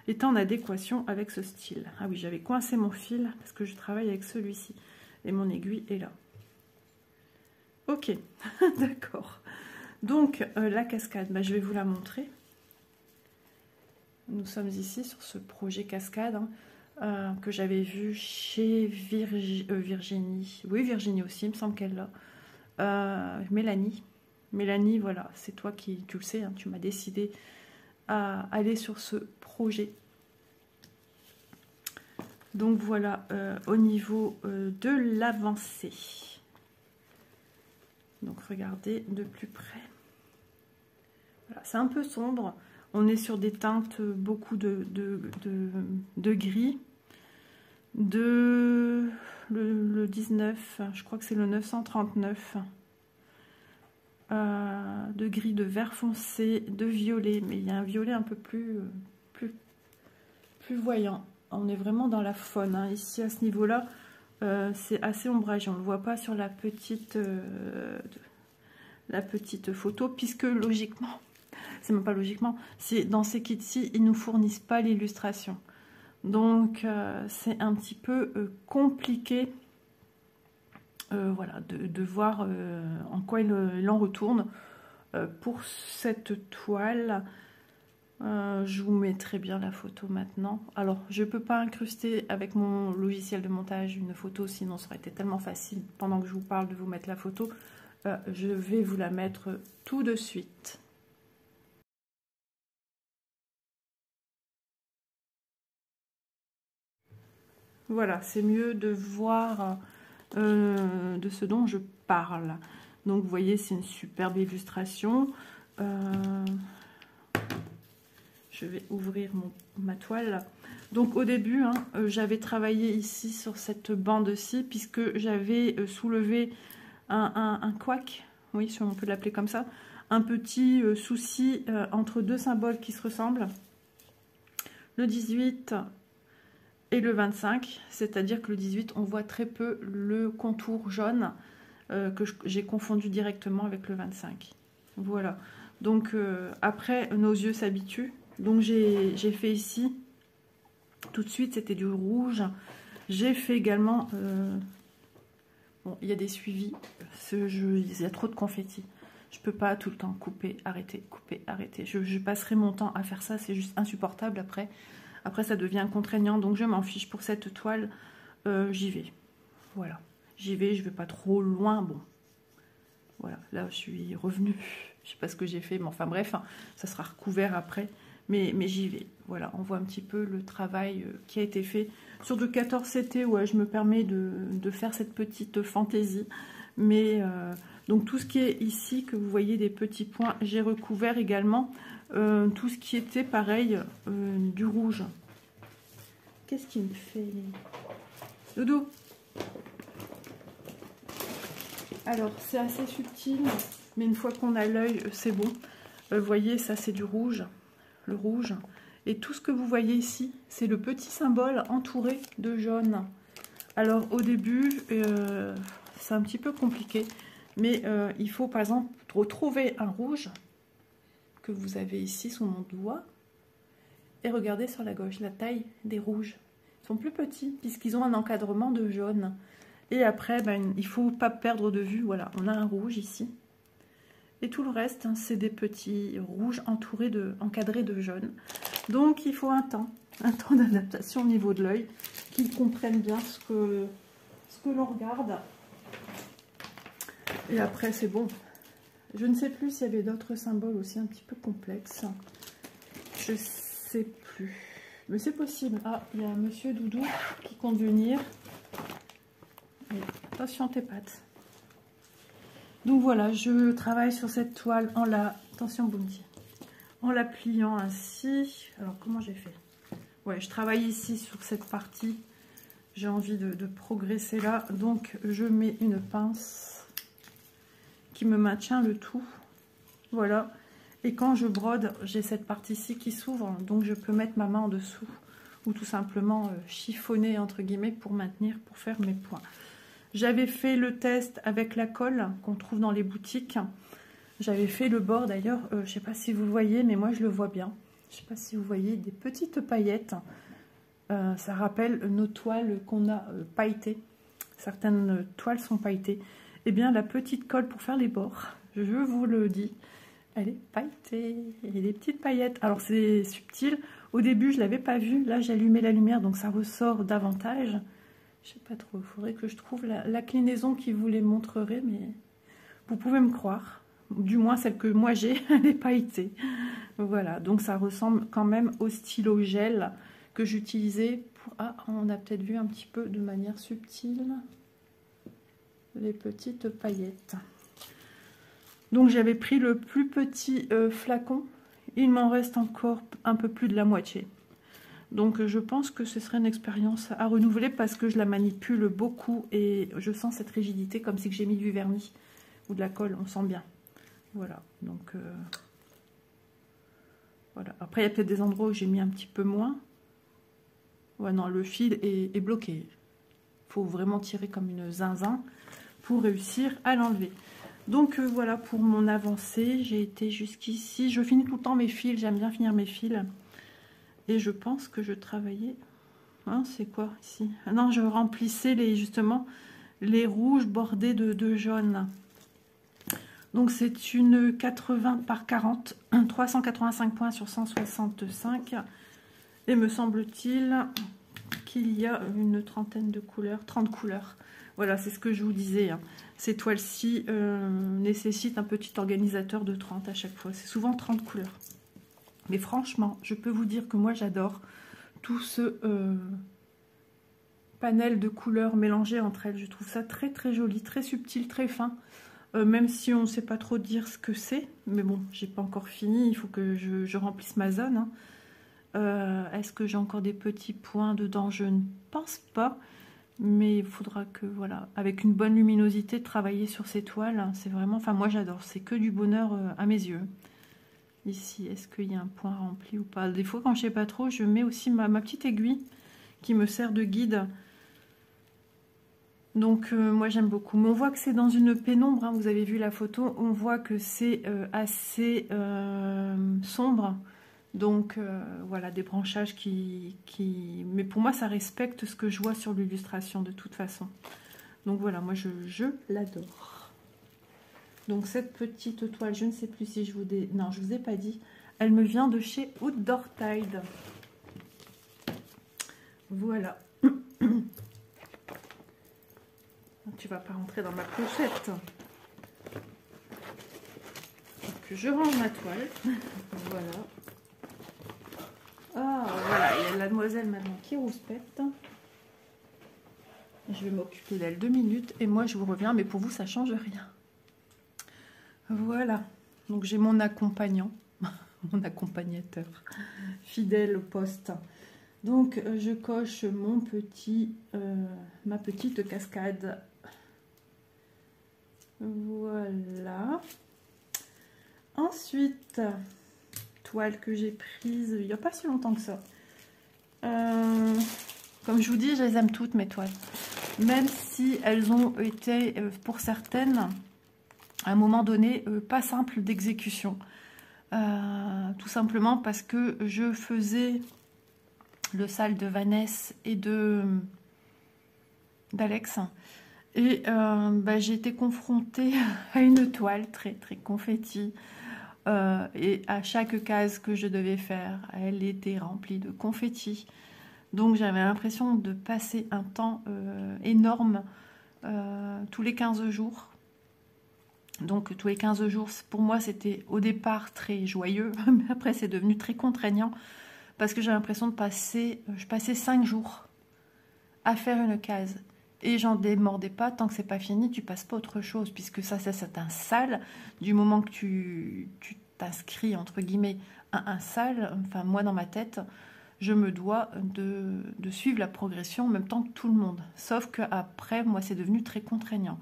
Speaker 1: est en adéquation avec ce style. Ah oui, j'avais coincé mon fil parce que je travaille avec celui-ci. Et mon aiguille est là. Ok, d'accord. Donc, la cascade, je vais vous la montrer. Nous sommes ici sur ce projet cascade que j'avais vu chez Virginie. Oui, Virginie aussi, il me semble qu'elle l'a. Mélanie. Mélanie, voilà, c'est toi qui, tu le sais, hein, tu m'as décidé à aller sur ce projet. Donc voilà, au niveau de l'avancée. Donc regardez de plus près. Voilà, c'est un peu sombre. On est sur des teintes, beaucoup de gris. Le 19, je crois que c'est le 939. De gris, de vert foncé, de violet. Mais il y a un violet un peu plus voyant. On est vraiment dans la faune. Hein. Ici, à ce niveau-là, c'est assez ombragé. On ne le voit pas sur la petite photo, puisque logiquement, c'est même pas logiquement, dans ces kits-ci, ils ne nous fournissent pas l'illustration. Donc, c'est un petit peu compliqué voilà, de voir en quoi il en retourne. Pour cette toile, je vous mettrai bien la photo maintenant. Alors, je ne peux pas incruster avec mon logiciel de montage une photo, sinon ça aurait été tellement facile pendant que je vous parle de vous mettre la photo. Je vais vous la mettre tout de suite. Voilà, c'est mieux de voir de ce dont je parle. Donc, vous voyez, c'est une superbe illustration. Je je vais ouvrir ma toile. Donc au début, hein, j'avais travaillé ici sur cette bande-ci, puisque j'avais soulevé un couac, oui, si on peut l'appeler comme ça, un petit souci entre deux symboles qui se ressemblent, le 18 et le 25, c'est-à-dire que le 18, on voit très peu le contour jaune que j'ai confondu directement avec le 25. Voilà, donc après, nos yeux s'habituent. Donc j'ai fait ici, tout de suite, c'était du rouge. J'ai fait également, bon, il y a des suivis, il y a trop de confettis. Je peux pas tout le temps couper, arrêter, couper, arrêter. Je passerai mon temps à faire ça, c'est juste insupportable après. Après, ça devient contraignant, donc je m'en fiche. Pour cette toile, j'y vais. Voilà, j'y vais, je vais pas trop loin. Bon, voilà, là, je suis revenue. Je sais pas ce que j'ai fait, mais enfin bref, hein, ça sera recouvert après. Mais j'y vais. Voilà, on voit un petit peu le travail qui a été fait. Sur du 14 CT, ouais, je me permets de faire cette petite fantaisie. Mais donc tout ce qui est ici, que vous voyez des petits points, j'ai recouvert également tout ce qui était pareil, du rouge. Qu'est-ce qu'il me fait, Doudou? Alors c'est assez subtil, mais une fois qu'on a l'œil, c'est bon. Vous voyez, ça c'est du rouge, le rouge. Et tout ce que vous voyez ici, c'est le petit symbole entouré de jaune. Alors au début, c'est un petit peu compliqué, mais il faut par exemple retrouver un rouge que vous avez ici sous mon doigt et regardez sur la gauche la taille des rouges. Ils sont plus petits puisqu'ils ont un encadrement de jaune. Et après, ben, il ne faut pas perdre de vue. Voilà, on a un rouge ici. Et tout le reste, hein, c'est des petits rouges encadrés de jaune. Donc il faut un temps d'adaptation au niveau de l'œil, qu'ils comprennent bien ce que l'on regarde. Et après, c'est bon. Je ne sais plus s'il y avait d'autres symboles aussi un petit peu complexes. Je sais plus. Mais c'est possible. Ah, il y a un monsieur Doudou qui compte venir. Et attention tes pattes. Donc voilà, je travaille sur cette toile en la... Attention Bounty. En la pliant ainsi. Alors comment j'ai fait? Ouais, je travaille ici sur cette partie. J'ai envie de progresser là. Donc je mets une pince qui me maintient le tout. Voilà. Et quand je brode, j'ai cette partie-ci qui s'ouvre. Donc je peux mettre ma main en dessous. Ou tout simplement chiffonner entre guillemets pour maintenir, pour faire mes points. J'avais fait le test avec la colle qu'on trouve dans les boutiques. J'avais fait le bord d'ailleurs. Je ne sais pas si vous le voyez, mais moi je le vois bien. Je ne sais pas si vous voyez des petites paillettes. Ça rappelle nos toiles qu'on a pailletées. Certaines toiles sont pailletées. Eh bien, la petite colle pour faire les bords, je vous le dis, elle est pailletée. Il y a des petites paillettes. Alors, c'est subtil. Au début, je ne l'avais pas vu. Là, j'ai allumé la lumière, donc ça ressort davantage. Je ne sais pas trop. Il faudrait que je trouve l'inclinaison qui vous les montrerait, mais vous pouvez me croire. Du moins, celle que moi j'ai, elle est pailletée. Voilà, donc ça ressemble quand même au stylo gel que j'utilisais pour... Ah, on a peut-être vu un petit peu de manière subtile les petites paillettes. Donc j'avais pris le plus petit flacon. Il m'en reste encore un peu plus de la moitié. Donc je pense que ce serait une expérience à renouveler parce que je la manipule beaucoup et je sens cette rigidité comme si j'ai mis du vernis ou de la colle, on sent bien. Voilà, donc voilà. Après il y a peut-être des endroits où j'ai mis un petit peu moins. Ouais non, le fil est bloqué. Il faut vraiment tirer comme une zinzin pour réussir à l'enlever. Donc voilà pour mon avancée, j'ai été jusqu'ici. Je finis tout le temps mes fils, j'aime bien finir mes fils. Et je pense que je travaillais... Hein, c'est quoi ici? Ah non, je remplissais justement les rouges bordés de jaune. Donc c'est une 80 par 40, 385 points sur 165. Et me semble-t-il qu'il y a une trentaine de couleurs, 30 couleurs. Voilà, c'est ce que je vous disais. Hein. Ces toiles-ci nécessitent un petit organisateur de 30 à chaque fois. C'est souvent 30 couleurs. Mais franchement, je peux vous dire que moi j'adore tout ce panel de couleurs mélangées entre elles. Je trouve ça très très joli, très subtil, très fin. Même si on ne sait pas trop dire ce que c'est. Mais bon, j'ai pas encore fini, il faut que je remplisse ma zone. Hein. Est-ce que j'ai encore des petits points dedans? Je ne pense pas. Mais il faudra que, voilà, avec une bonne luminosité, travailler sur ces toiles. C'est vraiment, enfin moi j'adore, c'est que du bonheur à mes yeux. Ici, est-ce qu'il y a un point rempli ou pas? Des fois, quand je sais pas trop, je mets aussi ma petite aiguille qui me sert de guide. Donc moi j'aime beaucoup. Mais on voit que c'est dans une pénombre, hein, vous avez vu la photo, on voit que c'est assez sombre. Donc voilà, des branchages qui... Mais pour moi, ça respecte ce que je vois sur l'illustration de toute façon. Donc voilà, moi, je l'adore. Donc cette petite toile, je ne sais plus si je vous... Non, je vous ai pas dit. Elle me vient de chez Outdoor Tide. Voilà. Tu vas pas rentrer dans ma pochette. Donc je range ma toile. Voilà. Ah, voilà, il y a la demoiselle maintenant qui rouspète. Je vais m'occuper d'elle 2 minutes et moi je vous reviens, mais pour vous ça change rien. Voilà, donc j'ai mon accompagnant, mon accompagnateur, fidèle au poste. Donc je coche mon petit, ma petite cascade. Voilà. Ensuite... toile que j'ai prise il n'y a pas si longtemps que ça. Comme je vous dis, je les aime toutes mes toiles. Même si elles ont été, pour certaines, à un moment donné, pas simples d'exécution. Tout simplement parce que je faisais le sale de Vanessa et d'Alex. Et j'ai été confrontée à une toile très très confetti. Et à chaque case que je devais faire, elle était remplie de confettis. Donc j'avais l'impression de passer un temps énorme tous les 15 jours. Donc tous les 15 jours, pour moi c'était au départ très joyeux, mais après c'est devenu très contraignant parce que j'ai l'impression de passer, je passais 5 jours à faire une case. Et j'en démordais pas, tant que c'est pas fini, tu passes pas autre chose, puisque ça c'est un sale. Du moment que tu t'inscris, entre guillemets, à un sale, enfin moi dans ma tête, je me dois de suivre la progression en même temps que tout le monde. Sauf qu'après, moi c'est devenu très contraignant.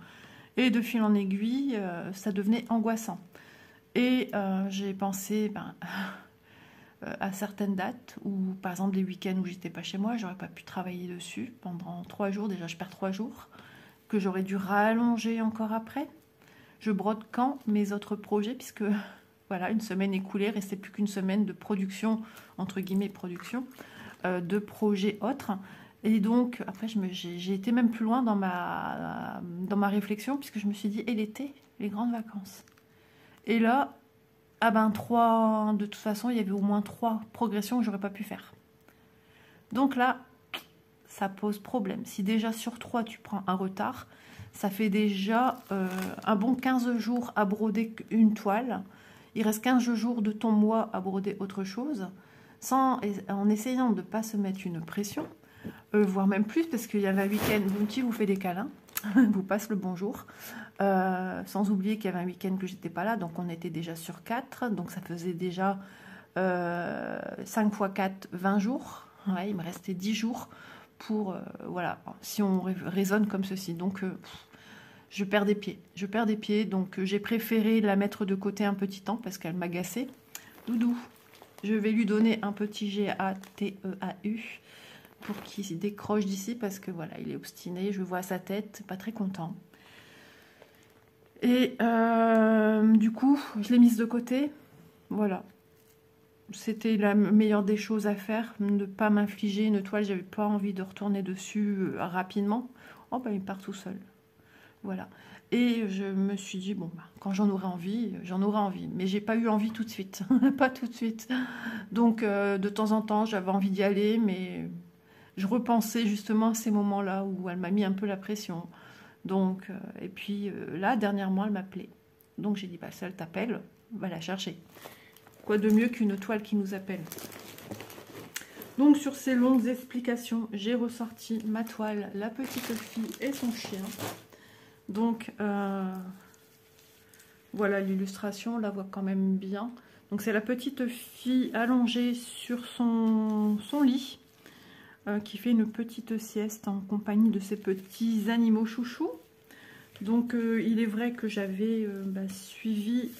Speaker 1: Et de fil en aiguille, ça devenait angoissant. Et j'ai pensé... à certaines dates, ou par exemple des week-ends où j'étais pas chez moi, j'aurais pas pu travailler dessus pendant 3 jours, déjà je perds 3 jours, que j'aurais dû rallonger encore après. Je brode quand mes autres projets, puisque voilà, une semaine écoulée, restait plus qu'une semaine de production, entre guillemets production, de projets autres. Et donc après j'ai été même plus loin dans ma réflexion, puisque je me suis dit, et l'été, les grandes vacances. Et là, ah ben 3, de toute façon, il y avait au moins 3 progressions que j'aurais pas pu faire. Donc là, ça pose problème. Si déjà sur 3, tu prends un retard, ça fait déjà un bon 15 jours à broder une toile. Il reste 15 jours de ton mois à broder autre chose, en essayant de ne pas se mettre une pression, voire même plus, parce qu'il y avait un week-end, Bounty vous fait des câlins, vous passe le bonjour. Sans oublier qu'il y avait un week-end que j'étais pas là, donc on était déjà sur 4, donc ça faisait déjà 5 x 4, 20 jours. Ouais, il me restait 10 jours pour, voilà, si on raisonne comme ceci. Donc je perds des pieds, donc j'ai préféré la mettre de côté un petit temps parce qu'elle m'agaçait. Doudou, je vais lui donner un petit G-A-T-E-A-U pour qu'il décroche d'ici, parce que voilà, il est obstiné, je vois sa tête, pas très content. Et du coup, je l'ai mise de côté. Voilà. C'était la meilleure des choses à faire, ne pas m'infliger une toile. J'avais pas envie de retourner dessus rapidement. Oh ben il part tout seul. Voilà. Et je me suis dit, bon, bah, quand j'en aurai envie, j'en aurai envie. Mais j'ai pas eu envie tout de suite. Pas tout de suite. Donc de temps en temps, j'avais envie d'y aller, mais je repensais justement à ces moments-là où elle m'a mis un peu la pression. Donc, et puis là, dernièrement, elle m'appelait. Donc j'ai dit, bah, si elle t'appelle, va la chercher. Quoi de mieux qu'une toile qui nous appelle? Donc sur ces longues explications, j'ai ressorti ma toile, la petite fille et son chien. Donc voilà, l'illustration, on la voit quand même bien. Donc c'est la petite fille allongée sur son lit qui fait une petite sieste en compagnie de ses petits animaux chouchous. Donc il est vrai que j'avais suivi,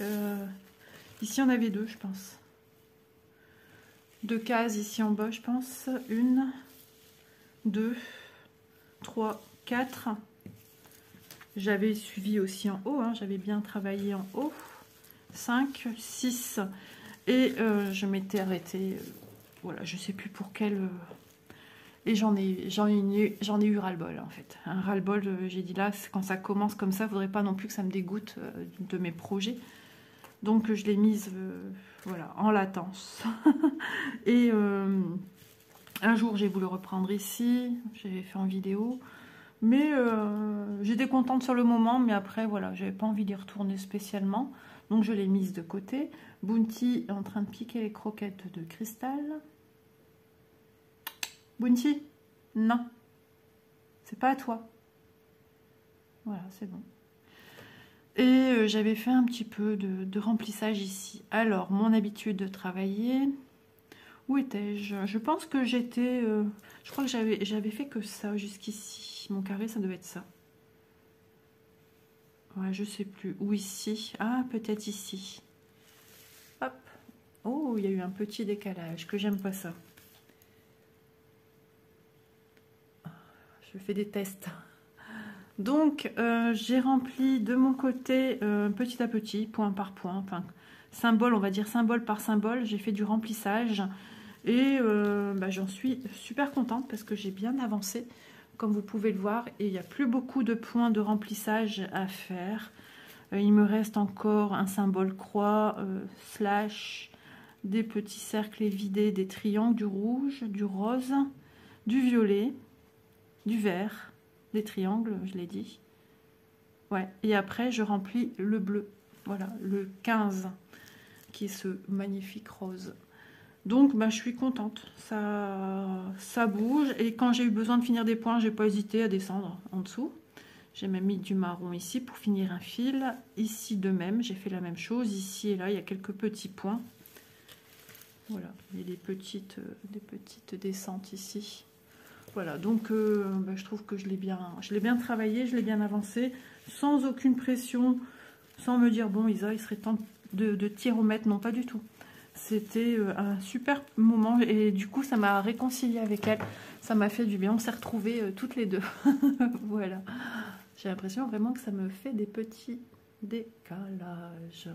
Speaker 1: ici on avait deux je pense, deux cases ici en bas je pense, 1, 2, 3, 4. J'avais suivi aussi en haut, hein, j'avais bien travaillé en haut, 5, 6 et je m'étais arrêtée, voilà, je sais plus pour quelle... Et j'en ai eu ras-le-bol en fait. Un ras-le-bol, j'ai dit là, quand ça commence comme ça, il ne faudrait pas non plus que ça me dégoûte de mes projets. Donc je l'ai mise voilà, en latence. Et un jour j'ai voulu reprendre ici, j'ai fait en vidéo. Mais j'étais contente sur le moment, mais après voilà, j'avais pas envie d'y retourner spécialement. Donc je l'ai mise de côté. Bounty est en train de piquer les croquettes de cristal. Bounty, non, c'est pas à toi. Voilà, c'est bon. Et j'avais fait un petit peu de remplissage ici. Alors, mon habitude de travailler, où étais-je? Je pense que j'étais... je crois que j'avais fait que ça jusqu'ici. Mon carré, ça devait être ça. Ouais, je sais plus. Ou ici. Ah, peut-être ici. Hop. Oh, il y a eu un petit décalage, que j'aime pas ça. Je fais des tests. Donc, j'ai rempli de mon côté, petit à petit, point par point, enfin, symbole, on va dire symbole par symbole, j'ai fait du remplissage. Et j'en suis super contente parce que j'ai bien avancé, comme vous pouvez le voir. Et il n'y a plus beaucoup de points de remplissage à faire. Il me reste encore un symbole croix, slash, des petits cercles évidés, des triangles, du rouge, du rose, du violet, du vert, des triangles, je l'ai dit. Ouais, et après je remplis le bleu, voilà, le 15, qui est ce magnifique rose. Donc je suis contente, ça bouge. Et quand j'ai eu besoin de finir des points, j'ai pas hésité à descendre en dessous. J'ai même mis du marron ici pour finir un fil. Ici de même, j'ai fait la même chose. Ici et là, il y a quelques petits points. Voilà, il y a des petites descentes ici. Voilà, donc je trouve que je l'ai bien travaillé, je l'ai bien avancé, sans aucune pression, sans me dire, bon Isa, il serait temps de t'y remettre. Non, pas du tout. C'était un super moment et du coup, ça m'a réconciliée avec elle. Ça m'a fait du bien, on s'est retrouvées toutes les deux. Voilà. J'ai l'impression vraiment que ça me fait des petits décalages.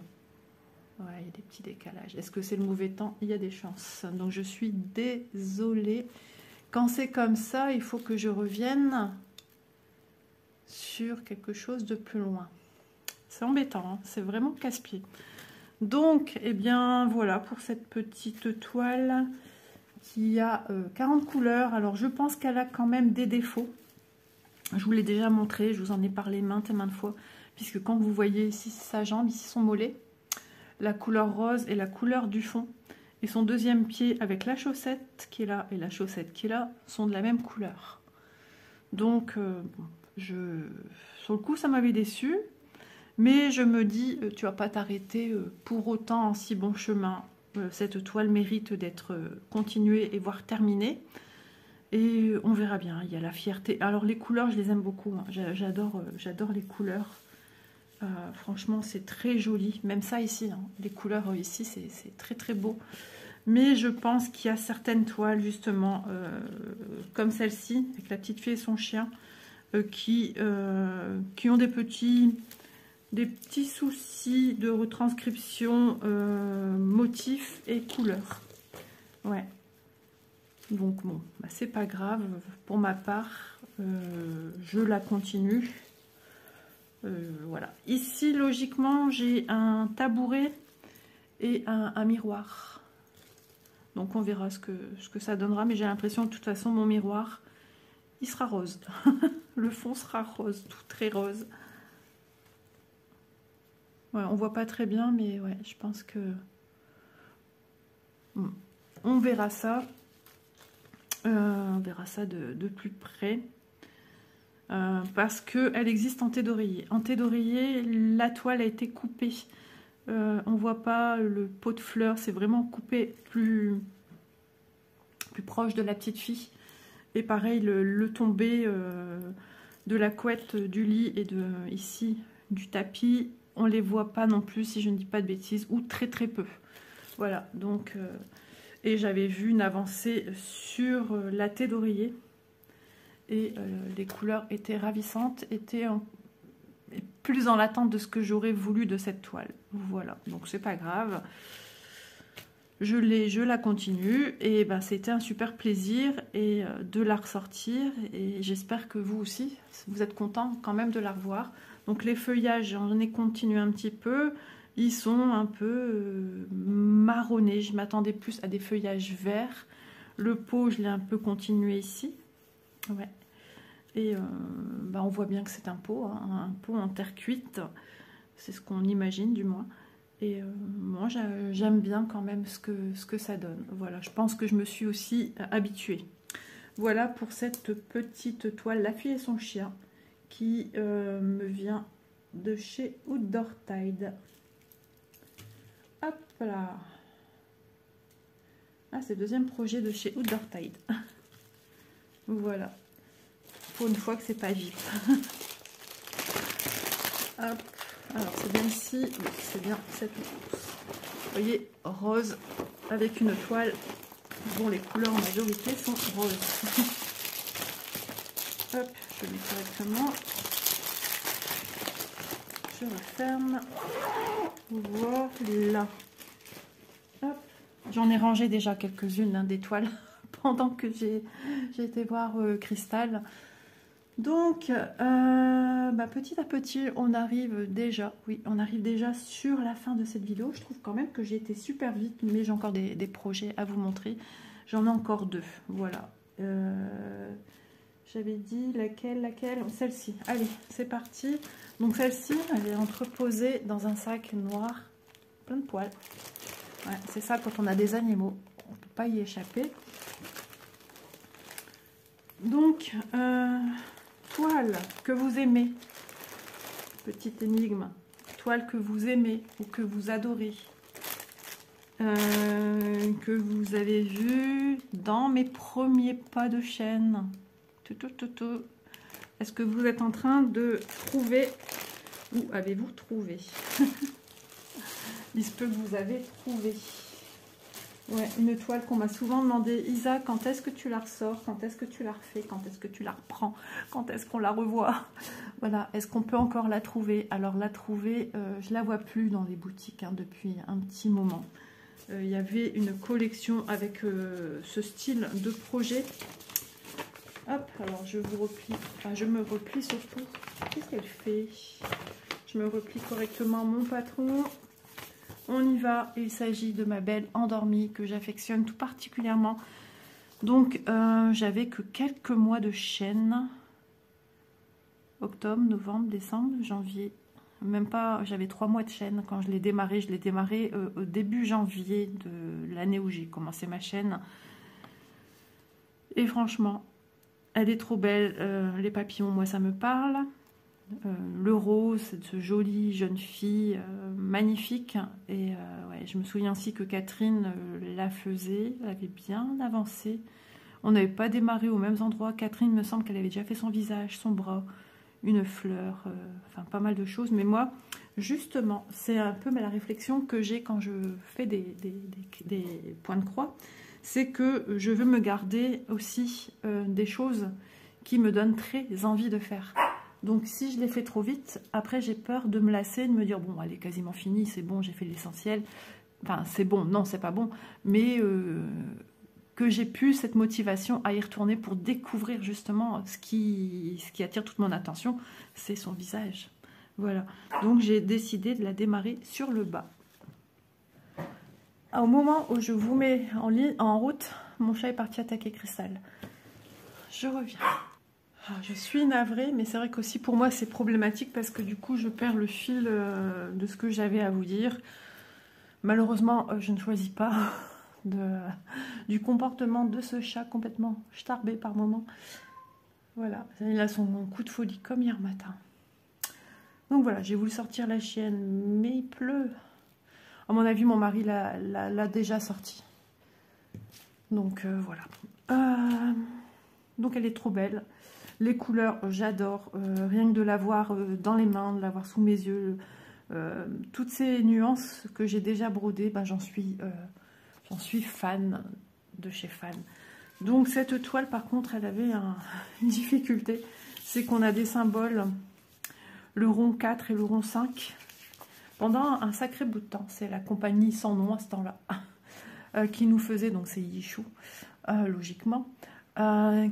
Speaker 1: Ouais, il y a des petits décalages. Est-ce que c'est le mauvais temps? Il y a des chances. Donc, je suis désolée. Quand c'est comme ça, il faut que je revienne sur quelque chose de plus loin. C'est embêtant, hein, c'est vraiment casse-pied. Donc, eh bien, voilà pour cette petite toile qui a 40 couleurs. Alors, je pense qu'elle a quand même des défauts. Je vous l'ai déjà montré, je vous en ai parlé maintes et maintes fois, puisque quand vous voyez ici sa jambe, ici son mollet, la couleur rose et la couleur du fond, et son deuxième pied avec la chaussette qui est là et la chaussette qui est là sont de la même couleur. Donc, sur le coup, ça m'avait déçu. Mais je me dis, tu vas pas t'arrêter pour autant en si bon chemin. Cette toile mérite d'être continuée et voire terminée. Et on verra bien, il y a la fierté. Alors les couleurs, je les aime beaucoup. Hein. J'adore les couleurs. Franchement, c'est très joli. Même ça ici, hein. Les couleurs ici, c'est très très beau. Mais je pense qu'il y a certaines toiles, justement, comme celle-ci, avec la petite fille et son chien, qui ont des petits soucis de retranscription, motifs et couleurs. Ouais. Donc bon, c'est pas grave. Pour ma part, je la continue. Voilà. Ici, logiquement, j'ai un tabouret et un miroir. Donc on verra ce que ça donnera. Mais j'ai l'impression que de toute façon, mon miroir, il sera rose. Le fond sera rose, tout très rose. Ouais, on voit pas très bien, mais ouais, je pense que on verra ça. On verra ça de plus près. Parce qu'elle existe en thé d'oreiller. En thé d'oreiller, la toile a été coupée On voit pas le pot de fleurs, c'est vraiment coupé plus proche de la petite fille. Et pareil, le tombé de la couette du lit et de ici du tapis, on les voit pas non plus si je ne dis pas de bêtises, ou très très peu. Voilà, donc et j'avais vu une avancée sur la thé d'oreiller et les couleurs étaient ravissantes, étaient plus en l'attente de ce que j'aurais voulu de cette toile. Voilà, donc c'est pas grave. Je la continue et ben, c'était un super plaisir et de la ressortir et j'espère que vous aussi, vous êtes contents quand même de la revoir. Donc les feuillages, j'en ai continué un petit peu, ils sont un peu marronnés, je m'attendais plus à des feuillages verts. Le pot, je l'ai un peu continué ici, ouais. Et ben, on voit bien que c'est un pot, hein, un pot en terre cuite, c'est ce qu'on imagine du moins. Et moi j'aime bien quand même ce que ça donne. Voilà, je pense que je me suis aussi habituée. Voilà pour cette petite toile La fille et son chien qui me vient de chez Outdoor Tide. Hop là. Ah, c'est le deuxième projet de chez Outdoor Tide. Voilà. Pour une fois que c'est pas vif. Hop. Alors c'est bien ici, c'est bien cette. Vous voyez, rose avec une toile dont les couleurs en majorité sont roses. Hop, je mets correctement. Je referme. Voilà. Hop. J'en ai rangé déjà quelques-unes des toiles pendant que j'ai été voir Cristal. Donc, bah, petit à petit, on arrive déjà sur la fin de cette vidéo. Je trouve quand même que j'ai été super vite, mais j'ai encore des projets à vous montrer. J'en ai encore deux, voilà. J'avais dit laquelle, celle-ci. Allez, c'est parti. Donc celle-ci, elle est entreposée dans un sac noir, plein de poils. Ouais, c'est ça quand on a des animaux, on ne peut pas y échapper. Donc, toile que vous aimez, petite énigme, toile que vous aimez ou que vous adorez, que vous avez vu dans mes premiers pas de chaîne. Est-ce que vous êtes en train de trouver ou avez-vous trouvé? Il se peut que vous avez trouvé. Ouais, une toile qu'on m'a souvent demandé. Isa, quand est-ce que tu la ressors? Quand est-ce que tu la refais? Quand est-ce que tu la reprends? Quand est-ce qu'on la revoit? Voilà, est-ce qu'on peut encore la trouver? Alors la trouver, je la vois plus dans les boutiques depuis un petit moment. Il y avait une collection avec ce style de projet. Hop, alors je vous replie, enfin je me replie surtout. Qu'est-ce qu'elle fait? Je me replie correctement mon patron. On y va, il s'agit de ma belle endormie que j'affectionne tout particulièrement. Donc j'avais que quelques mois de chaîne. Octobre, novembre, décembre, janvier. Même pas, j'avais 3 mois de chaîne quand je l'ai démarré. Je l'ai démarré au début janvier de l'année où j'ai commencé ma chaîne. Et franchement, elle est trop belle. Les papillons, moi ça me parle. Le rose, cette jolie jeune fille magnifique. Et ouais, je me souviens aussi que Catherine la faisait, elle avait bien avancé. On n'avait pas démarré aux mêmes endroits. Catherine, me semble qu'elle avait déjà fait son visage, son bras, une fleur, enfin pas mal de choses. Mais moi, justement, c'est un peu la réflexion que j'ai quand je fais des points de croix. C'est que je veux me garder aussi des choses qui me donnent très envie de faire. Donc si je l'ai fait trop vite, après j'ai peur de me lasser, de me dire bon, elle est quasiment finie, c'est bon, j'ai fait l'essentiel. Enfin, c'est bon, non, c'est pas bon, mais que j'ai pu cette motivation à y retourner pour découvrir justement ce qui attire toute mon attention, c'est son visage. Voilà, donc j'ai décidé de la démarrer sur le bas. Au moment où je vous mets en route, mon chat est parti attaquer Cristal. Je reviens. Je suis navrée, mais c'est vrai qu'aussi pour moi c'est problématique parce que du coup je perds le fil de ce que j'avais à vous dire. Malheureusement, je ne choisis pas du comportement de ce chat complètement starbé par moment. Voilà, il a son coup de folie comme hier matin. Donc voilà, j'ai voulu sortir la chienne, mais il pleut. À mon avis, mon mari l'a déjà sorti. Donc voilà. Donc elle est trop belle. Les couleurs, j'adore. Rien que de l'avoir dans les mains, de l'avoir sous mes yeux. Toutes ces nuances que j'ai déjà brodées, ben, j'en suis fan de chez Fan. Donc cette toile, par contre, elle avait une difficulté. C'est qu'on a des symboles, le rond 4 et le rond 5. Pendant un sacré bout de temps, c'est la compagnie sans nom à ce temps-là qui nous faisait, donc c'est Yichou, logiquement,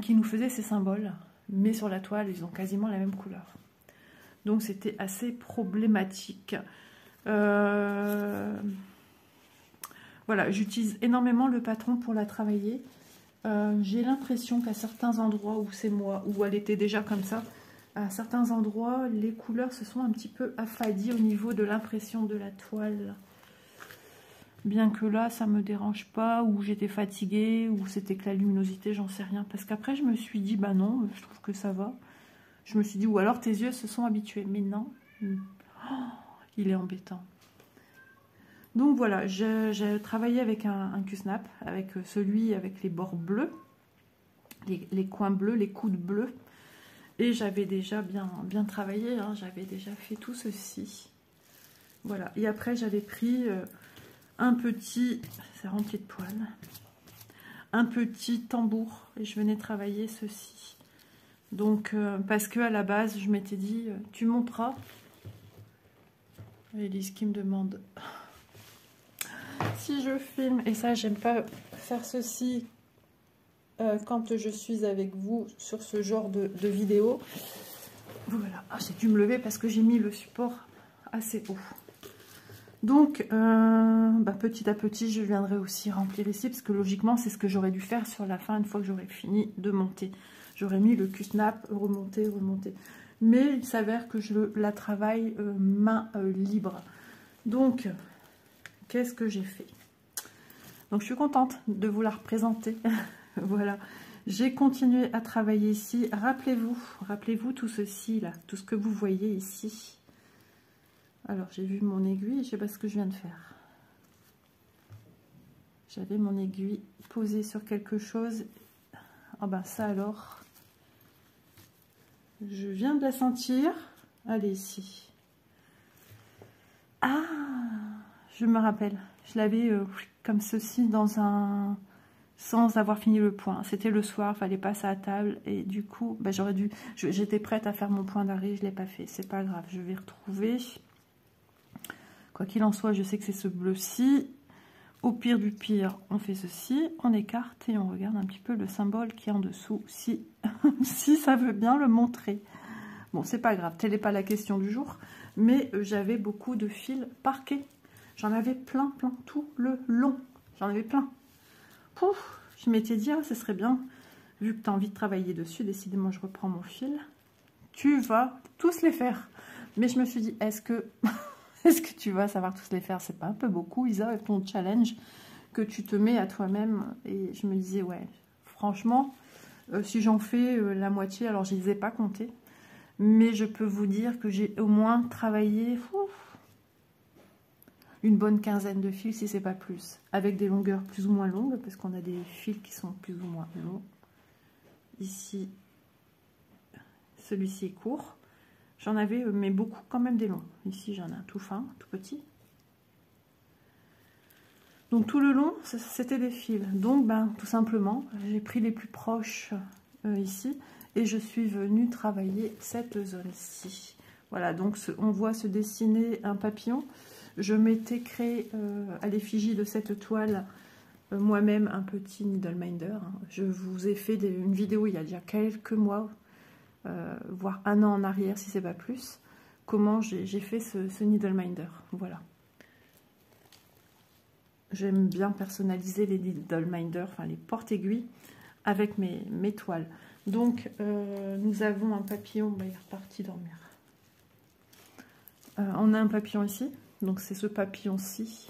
Speaker 1: qui nous faisait ces symboles, mais sur la toile, ils ont quasiment la même couleur. Donc c'était assez problématique. Voilà, j'utilise énormément le patron pour la travailler. J'ai l'impression qu'à certains endroits où c'est moi, où elle était déjà comme ça, à certains endroits, les couleurs se sont un petit peu affadies au niveau de l'impression de la toile. Bien que là, ça me dérange pas, ou j'étais fatiguée, ou c'était que la luminosité, j'en sais rien. Parce qu'après, je me suis dit, bah non, je trouve que ça va. Je me suis dit, ou alors tes yeux se sont habitués. Mais non, oh, il est embêtant. Donc voilà, j'ai travaillé avec un Q-Snap, avec celui avec les bords bleus, les coins bleus, les coudes bleus. Et j'avais déjà bien travaillé, hein, j'avais déjà fait tout ceci. Voilà, et après j'avais pris un petit, c'est rempli de poils, un petit tambour, et je venais travailler ceci. Donc, parce que à la base, je m'étais dit, tu monteras. Élise qui me demande si je filme, et ça, j'aime pas faire ceci quand je suis avec vous sur ce genre de vidéo. Voilà, j'ai dû me lever parce que j'ai mis le support assez haut. Donc, petit à petit, je viendrai aussi remplir ici, parce que logiquement, c'est ce que j'aurais dû faire sur la fin, une fois que j'aurais fini de monter. J'aurais mis le Q-Snap, remonter. Mais il s'avère que je la travaille main libre. Donc, qu'est-ce que j'ai fait? Donc, je suis contente de vous la représenter. Voilà, j'ai continué à travailler ici. Rappelez-vous tout ceci là, tout ce que vous voyez ici. Alors j'ai vu mon aiguille, je sais pas ce que je viens de faire. J'avais mon aiguille posée sur quelque chose. Ah ben ça alors, je viens de la sentir. Allez ici. Ah, je me rappelle, je l'avais comme ceci dans un... sans avoir fini le point. C'était le soir, fallait passer à table et du coup, j'aurais dû... J'étais prête à faire mon point d'arrêt, je ne l'ai pas fait. C'est pas grave, je vais retrouver. Quoi qu'il en soit, je sais que c'est ce bleu-ci. Au pire du pire, on fait ceci, on écarte et on regarde un petit peu le symbole qui est en dessous, si, si ça veut bien le montrer. Bon, c'est pas grave, telle n'est pas la question du jour, mais j'avais beaucoup de fils parqués. J'en avais plein, tout le long. J'en avais plein. Pouf, je m'étais dit, ah, ce serait bien, vu que tu as envie de travailler dessus, décidément, je reprends mon fil. Tu vas tous les faire. Mais je me suis dit, est-ce que tu vas savoir tous les faire? C'est pas un peu beaucoup, Isa, avec ton challenge que tu te mets à toi-même? Et je me disais, ouais, franchement, si j'en fais la moitié, alors je ne les ai pas comptés, mais je peux vous dire que j'ai au moins travaillé une bonne quinzaine de fils, si c'est pas plus, avec des longueurs plus ou moins longues, parce qu'on a des fils qui sont plus ou moins longs. Ici, celui-ci est court. J'en avais, mais beaucoup quand même des longs. Ici, j'en ai un tout fin, tout petit. Donc, tout le long, c'était des fils. Donc, tout simplement, j'ai pris les plus proches ici et je suis venue travailler cette zone-ci. Voilà, donc on voit se dessiner un papillon. Je m'étais créé à l'effigie de cette toile moi-même un petit needleminder. Je vous ai fait une vidéo il y a déjà quelques mois, voire un an en arrière si c'est pas plus, comment j'ai fait ce needleminder. Voilà. J'aime bien personnaliser les needleminders, enfin les porte-aiguilles avec mes toiles. Donc nous avons un papillon, il est reparti dormir. On a un papillon ici, donc c'est ce papillon-ci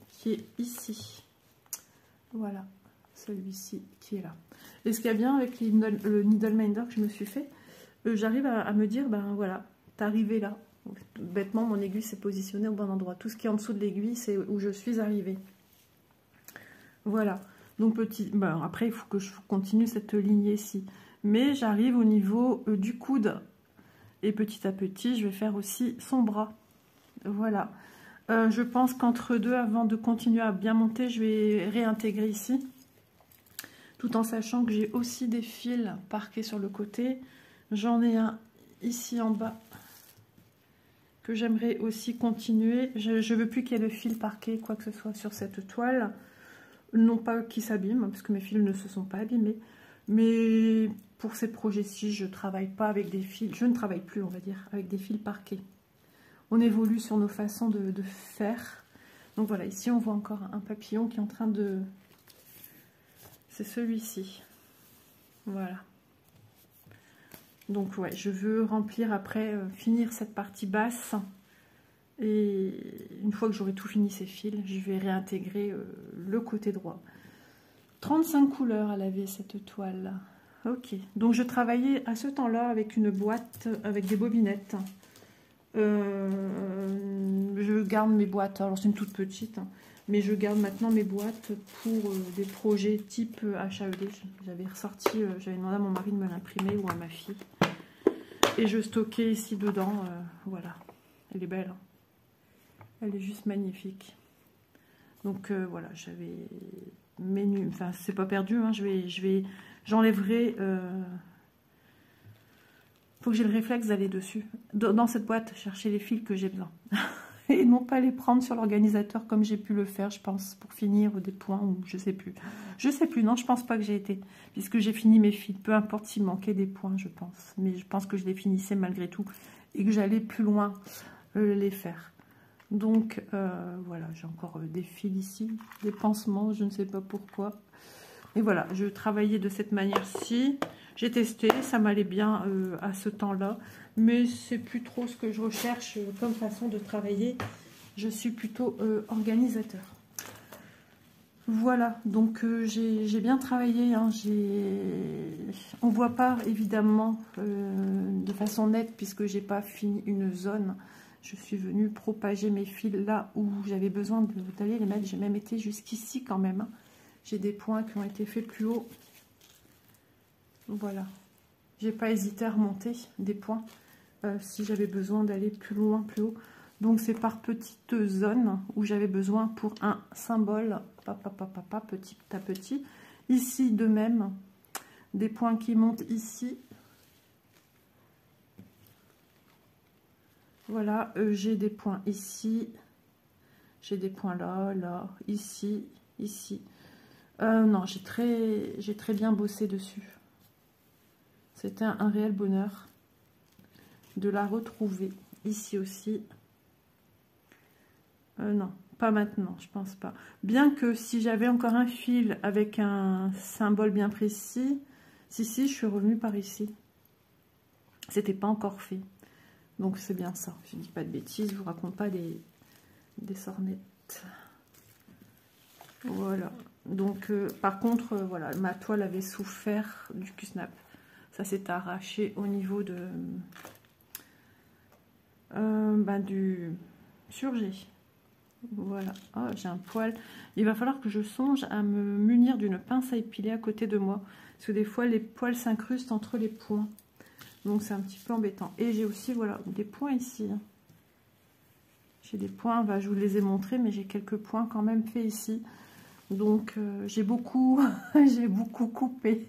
Speaker 1: qui est ici. Voilà, celui-ci qui est là. Et ce qu'il y a bien avec le needleminder que je me suis fait, j'arrive à me dire, voilà, t'es arrivé là, Bêtement, mon aiguille s'est positionnée au bon endroit. Tout ce qui est en dessous de l'aiguille, c'est où je suis arrivée. Voilà. Donc, ben, après, il faut que je continue cette lignée-ci. Mais j'arrive au niveau du coude. Et petit à petit, je vais faire aussi son bras. Voilà. Je pense qu'entre deux, avant de continuer à bien monter, je vais réintégrer ici. Tout en sachant que j'ai aussi des fils parqués sur le côté. J'en ai un ici en bas que j'aimerais aussi continuer. Je ne veux plus qu'il y ait de fil parqué, quoi que ce soit sur cette toile. Non pas qu'il s'abîme, parce que mes fils ne se sont pas abîmés. Mais pour ces projets-ci, je ne travaille pas avec des fils. Je ne travaille plus, on va dire, avec des fils parqués. On évolue sur nos façons de faire. Donc voilà, ici on voit encore un papillon qui est en train de... C'est celui-ci. Voilà. Donc ouais, je veux remplir après, finir cette partie basse. Et une fois que j'aurai tout fini ces fils, je vais réintégrer le côté droit. 35 couleurs à laver cette toile. Ok, donc je travaillais à ce temps-là avec une boîte avec des bobinettes. Je garde mes boîtes, alors c'est une toute petite, hein, mais je garde maintenant mes boîtes pour des projets type HAED. J'avais ressorti, j'avais demandé à mon mari de me l'imprimer ou à ma fille. Et je stockais ici dedans, voilà. Elle est belle, hein. Elle est juste magnifique. Donc voilà, j'avais mes enfin c'est pas perdu, hein, j'enlèverai. Faut que j'ai le réflexe d'aller dessus, dans cette boîte, chercher les fils que j'ai besoin. Et non pas les prendre sur l'organisateur comme j'ai pu le faire, je pense, pour finir des points ou je sais plus. Je sais plus, non, je pense pas que j'ai été, puisque j'ai fini mes fils, peu importe s'il manquait des points, je pense. Mais je pense que je les finissais malgré tout et que j'allais plus loin les faire. Donc voilà, j'ai encore des fils ici, des pansements, je ne sais pas pourquoi. Et voilà, je travaillais de cette manière-ci. J'ai testé, ça m'allait bien à ce temps-là. Mais c'est plus trop ce que je recherche comme façon de travailler. Je suis plutôt organisateur. Voilà, donc j'ai bien travaillé. Hein, on ne voit pas évidemment de façon nette puisque j'ai pas fini une zone. Je suis venue propager mes fils là où j'avais besoin d'aller les mettre. J'ai même été jusqu'ici quand même. J'ai des points qui ont été faits plus haut. Voilà. J'ai pas hésité à remonter des points si j'avais besoin d'aller plus loin, plus haut. Donc c'est par petites zones où j'avais besoin pour un symbole, petit à petit. Ici de même, des points qui montent ici. Voilà, j'ai des points ici. J'ai des points là, là, ici, ici. Non, j'ai très bien bossé dessus. C'était un réel bonheur de la retrouver. Ici aussi. Non, pas maintenant, je pense pas. Bien que si j'avais encore un fil avec un symbole bien précis, si, je suis revenue par ici. C'était pas encore fait. Donc c'est bien ça. Je ne dis pas de bêtises, je vous raconte pas des sornettes. Voilà. Donc par contre, voilà, ma toile avait souffert du Q-snap. Ça s'est arraché au niveau de du surgé. Voilà. Oh, j'ai un poil. Il va falloir que je songe à me munir d'une pince à épiler à côté de moi. Parce que des fois, les poils s'incrustent entre les points. Donc, c'est un petit peu embêtant. Et j'ai aussi, voilà, des points ici. J'ai des points, je vous les ai montrés, mais j'ai quelques points quand même faits ici. Donc, j'ai beaucoup, j'ai beaucoup coupé.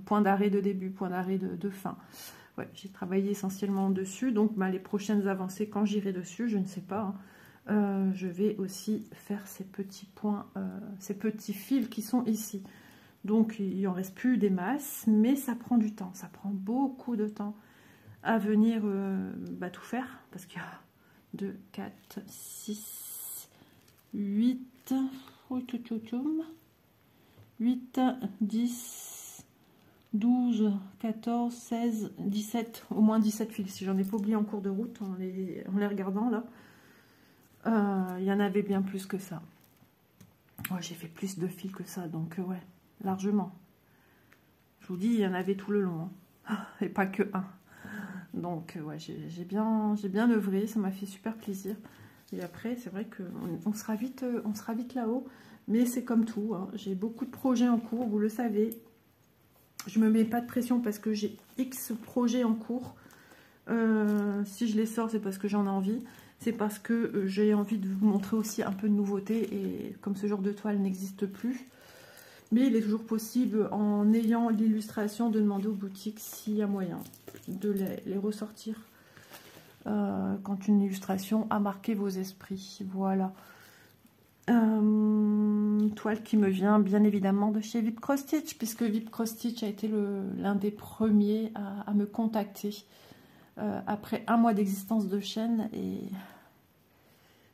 Speaker 1: Point d'arrêt de début, point d'arrêt de fin. Ouais, j'ai travaillé essentiellement dessus, donc les prochaines avancées, quand j'irai dessus, je ne sais pas, hein, je vais aussi faire ces petits points, ces petits fils qui sont ici. Donc, il n'y en reste plus des masses, mais ça prend du temps, ça prend beaucoup de temps à venir tout faire, parce qu'il y a 2, 4, 6, 8, 8, 10, 12, 14, 16, 17, au moins 17 fils, si j'en ai pas oublié en cours de route, en les regardant là. Il y en avait bien plus que ça. Ouais, j'ai fait plus de fils que ça, donc ouais, largement. Je vous dis, il y en avait tout le long, hein. Et pas que un. Donc ouais, j'ai bien œuvré, ça m'a fait super plaisir. Et après, c'est vrai qu'on sera vite là-haut. Mais c'est comme tout, hein. J'ai beaucoup de projets en cours, vous le savez. Je me mets pas de pression parce que j'ai X projets en cours. Si je les sors, c'est parce que j'en ai envie. C'est parce que j'ai envie de vous montrer aussi un peu de nouveauté. Et comme ce genre de toile n'existe plus. Mais il est toujours possible, en ayant l'illustration, de demander aux boutiques s'il y a moyen de les ressortir. Quand une illustration a marqué vos esprits. Voilà. Toile qui me vient bien évidemment de chez Vip Cross Stitch, puisque Vip Cross Stitch a été l'un des premiers à me contacter après un mois d'existence de chaîne, et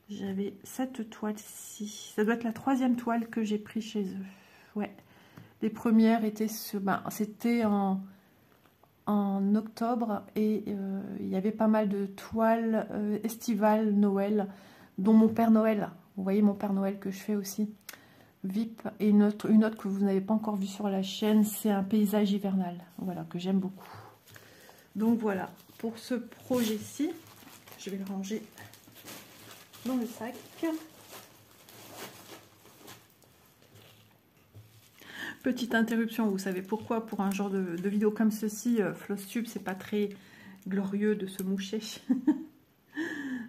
Speaker 1: j'avais cette toile-ci. Ça doit être la 3e toile que j'ai pris chez eux. Ouais, les premières étaient c'était en octobre, et il y avait pas mal de toiles estivales, Noël, dont mon Père Noël. Vous voyez mon Père Noël que je fais aussi, Vip. Et une autre que vous n'avez pas encore vue sur la chaîne, c'est un paysage hivernal, voilà, que j'aime beaucoup. Donc voilà, pour ce projet-ci, je vais le ranger dans le sac. Petite interruption, vous savez pourquoi, pour un genre de vidéo comme ceci, Flosstube, c'est pas très glorieux de se moucher.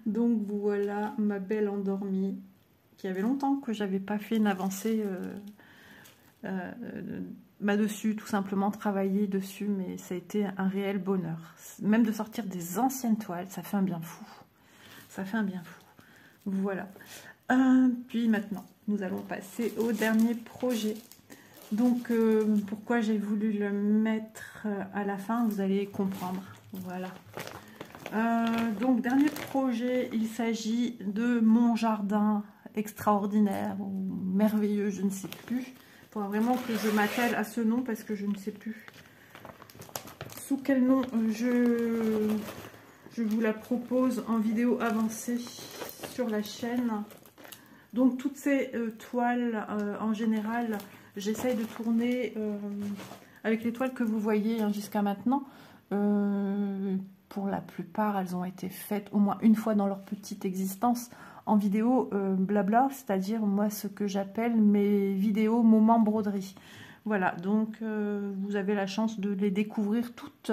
Speaker 1: Donc voilà ma belle endormie, qui avait longtemps que j'avais pas fait une avancée dessus, tout simplement travailler dessus, mais ça a été un réel bonheur. Même de sortir des anciennes toiles, ça fait un bien fou. Ça fait un bien fou. Voilà. Puis maintenant, nous allons passer au dernier projet. Donc, pourquoi j'ai voulu le mettre à la fin, vous allez comprendre. Voilà. Donc, dernier projet, il s'agit de mon jardin extraordinaire ou merveilleux, je ne sais plus. Il faudra vraiment que je m'attelle à ce nom parce que je ne sais plus sous quel nom je vous la propose en vidéo avancée sur la chaîne. Donc, toutes ces toiles, en général, j'essaye de tourner avec les toiles que vous voyez jusqu'à maintenant. Pour la plupart, elles ont été faites au moins une fois dans leur petite existence en vidéo blabla, c'est-à-dire moi ce que j'appelle mes vidéos moments broderie. Voilà, donc vous avez la chance de les découvrir toutes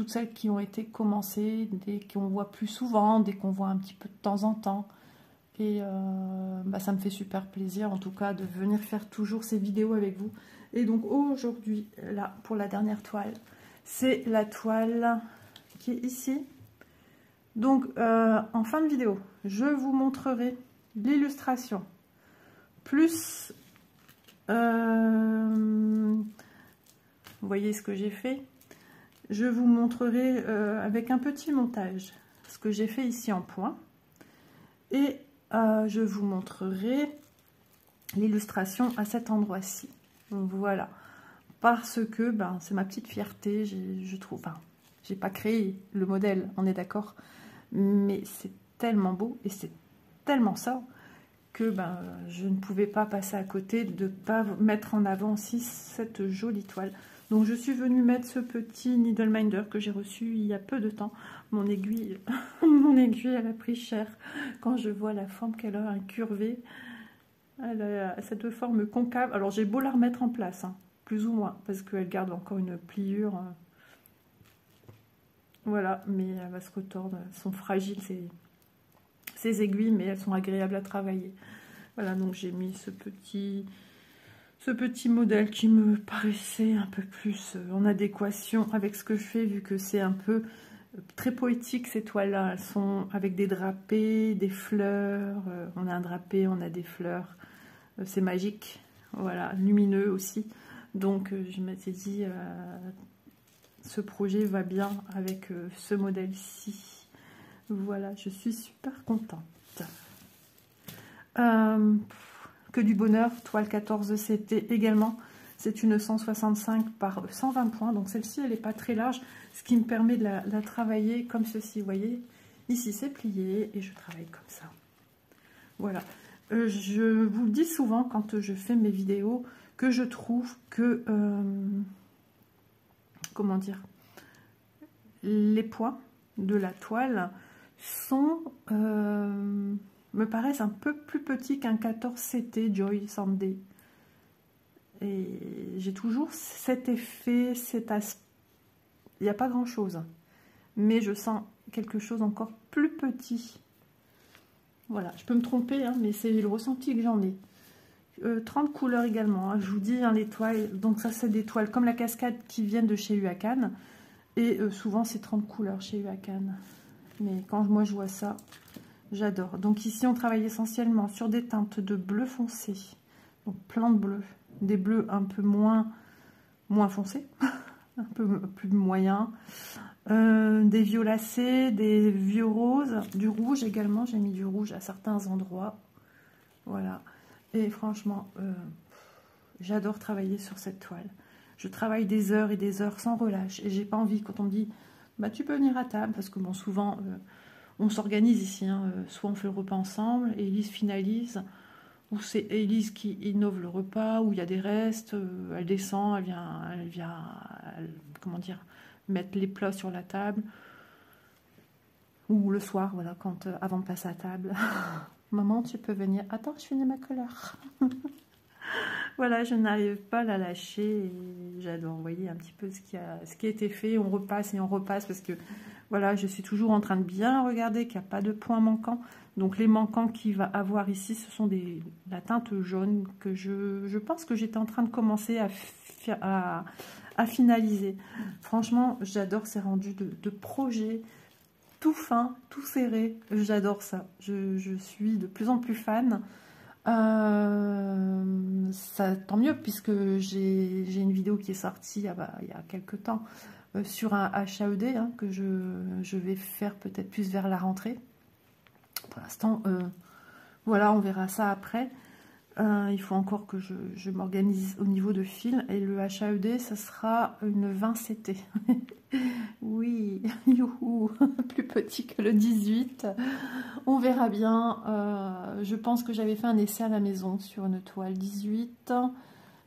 Speaker 1: celles qui ont été commencées, des qu'on voit plus souvent, des qu'on voit un petit peu de temps en temps. Et ça me fait super plaisir en tout cas de venir faire toujours ces vidéos avec vous. Et donc aujourd'hui, là, pour la dernière toile, c'est la toile qui est ici. Donc en fin de vidéo, je vous montrerai l'illustration plus vous voyez ce que j'ai fait. Je vous montrerai avec un petit montage ce que j'ai fait ici en point, et je vous montrerai l'illustration à cet endroit-ci. Voilà, parce que c'est ma petite fierté, je trouve. Enfin, j'ai pas créé le modèle, on est d'accord, mais c'est tellement beau et c'est tellement ça que je ne pouvais pas passer à côté de ne pas mettre en avant aussi cette jolie toile. Donc je suis venue mettre ce petit needle minder que j'ai reçu il y a peu de temps. Mon aiguille, mon aiguille, elle a pris cher quand je vois la forme qu'elle a, incurvée. Elle a cette forme concave. Alors j'ai beau la remettre en place, hein, plus ou moins, parce qu'elle garde encore une pliure. Voilà, mais elle va se retordre. Elles sont fragiles, ces aiguilles, mais elles sont agréables à travailler. Voilà, donc j'ai mis ce petit modèle qui me paraissait un peu plus en adéquation avec ce que je fais, vu que c'est un peu très poétique ces toiles-là. Elles sont avec des drapés, des fleurs. On a un drapé, on a des fleurs. C'est magique. Voilà, lumineux aussi. Donc je m'étais dit, ce projet va bien avec ce modèle-ci. Voilà, je suis super contente. Que du bonheur, toile 14 CT également. C'est une 165 par 120 points. Donc celle-ci, elle n'est pas très large, ce qui me permet de la travailler comme ceci. Vous voyez, ici c'est plié et je travaille comme ça. Voilà. Je vous le dis souvent quand je fais mes vidéos, que je trouve que... comment dire, les points de la toile sont, me paraissent un peu plus petits qu'un 14 CT Joy Sunday. Et j'ai toujours cet effet, cet aspect. Il n'y a pas grand chose, mais je sens quelque chose encore plus petit. Voilà, je peux me tromper, hein, mais c'est le ressenti que j'en ai. 30 couleurs également, hein, je vous dis, hein, les toiles, donc ça c'est des toiles comme la cascade qui viennent de chez Huacan, et souvent c'est 30 couleurs chez Huacan, mais quand moi je vois ça, j'adore. Donc ici on travaille essentiellement sur des teintes de bleu foncé, donc plein de bleus, des bleus un peu moins foncés, un peu plus moyens, des violacés, des vieux roses, du rouge également, j'ai mis du rouge à certains endroits, voilà. Et franchement, j'adore travailler sur cette toile. Je travaille des heures et des heures sans relâche. Et j'ai pas envie, quand on me dit, bah, tu peux venir à table, parce que bon, souvent, on s'organise ici. Hein, soit on fait le repas ensemble, et Elise finalise, ou c'est Elise qui innove le repas, où il y a des restes, elle descend, elle vient comment dire, mettre les plats sur la table. Ou le soir, voilà, quand, avant de passer à table. Maman, tu peux venir. Attends, je finis ma couleur. Voilà, je n'arrive pas à la lâcher. J'adore, vous voyez un petit peu ce qui a été fait. On repasse et on repasse parce que voilà, je suis toujours en train de bien regarder qu'il n'y a pas de points manquants. Donc les manquants qu'il va avoir ici, ce sont la teinte jaune que je pense que j'étais en train de commencer à finaliser. Franchement, j'adore ces rendus de projet. Tout fin, tout serré, j'adore ça. Je suis de plus en plus fan. Ça, tant mieux, puisque j'ai une vidéo qui est sortie il y a quelques temps sur un HAED hein, que je vais faire peut-être plus vers la rentrée. Pour l'instant, voilà, on verra ça après. Il faut encore que je m'organise au niveau de fil. Et le HAED, ça sera une 20 CT. Oui, youhou, plus petit que le 18. On verra bien. Je pense que j'avais fait un essai à la maison sur une toile 18.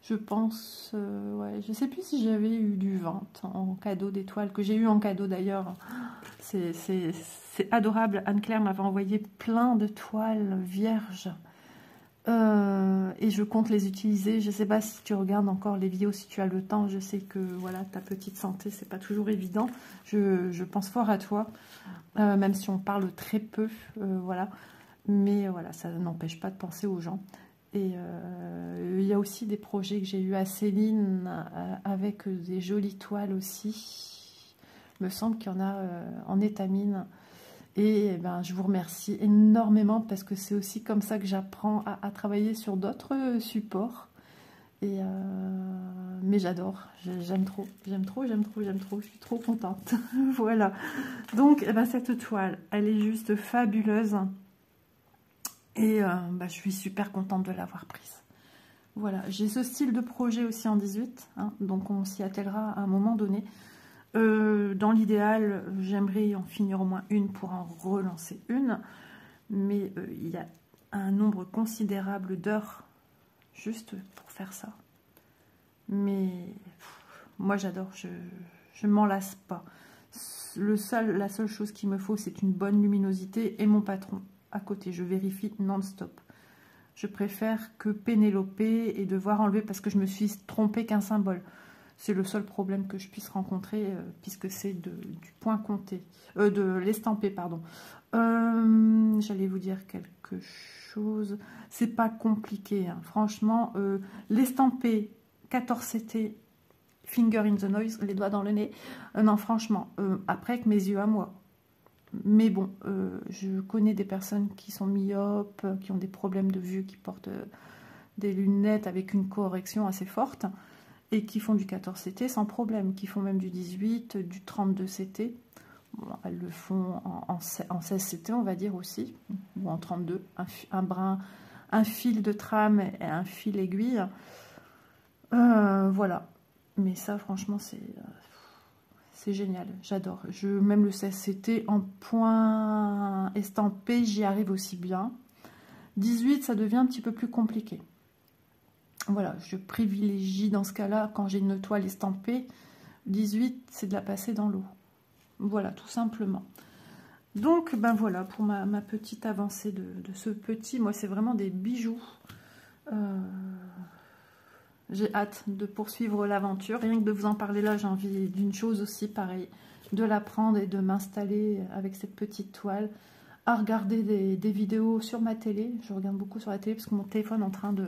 Speaker 1: Je pense, ouais, je sais plus si j'avais eu du 20 en cadeau d'étoiles, que j'ai eu en cadeau d'ailleurs. C'est adorable. Anne-Claire m'avait envoyé plein de toiles vierges. Et je compte les utiliser. Je sais pas si tu regardes encore les vidéos, si tu as le temps. Je sais que voilà, ta petite santé, c'est pas toujours évident. Je pense fort à toi, même si on parle très peu, voilà. Mais voilà, ça n'empêche pas de penser aux gens. Et il y a aussi des projets que j'ai eu à Céline avec des jolies toiles aussi. Il me semble qu'il y en a en étamine. Et ben, je vous remercie énormément parce que c'est aussi comme ça que j'apprends à travailler sur d'autres supports. Et mais j'adore, j'aime trop, je suis trop contente. Voilà. Donc eh ben, cette toile, elle est juste fabuleuse. Et ben, je suis super contente de l'avoir prise. Voilà, j'ai ce style de projet aussi en 18, hein, donc on s'y attellera à un moment donné. Dans l'idéal, j'aimerais en finir au moins une pour en relancer une, mais il y a un nombre considérable d'heures juste pour faire ça. Mais moi j'adore, je m'en lasse pas. La seule chose qu'il me faut, c'est une bonne luminosité et mon patron à côté. Je vérifie non-stop. Je préfère que Pénélope et devoir enlever parce que je me suis trompée qu'un symbole. C'est le seul problème que je puisse rencontrer, puisque c'est du point compté, de l'estampé, pardon. J'allais vous dire quelque chose. C'est pas compliqué, hein. Franchement. L'estampé 14 CT, finger in the noise, les doigts dans le nez. Non, franchement, après avec mes yeux à moi. Mais bon, je connais des personnes qui sont myopes, qui ont des problèmes de vue, qui portent des lunettes avec une correction assez forte. Et qui font du 14 CT sans problème, qui font même du 18, du 32 CT. Bon, elles le font en 16 CT, on va dire aussi, ou en 32, un fil de trame et un fil aiguille. Voilà. Mais ça, franchement, c'est génial, j'adore. Même le 16 CT en point estampé, j'y arrive aussi bien. 18, ça devient un petit peu plus compliqué. Voilà, je privilégie dans ce cas-là, quand j'ai une toile estampée, 18, c'est de la passer dans l'eau. Voilà, tout simplement. Donc, ben voilà, pour ma petite avancée de ce petit, moi, c'est vraiment des bijoux. J'ai hâte de poursuivre l'aventure. Rien que de vous en parler là, j'ai envie d'une chose aussi, pareil, de la prendre et de m'installer avec cette petite toile, à regarder des vidéos sur ma télé. Je regarde beaucoup sur la télé parce que mon téléphone est en train de...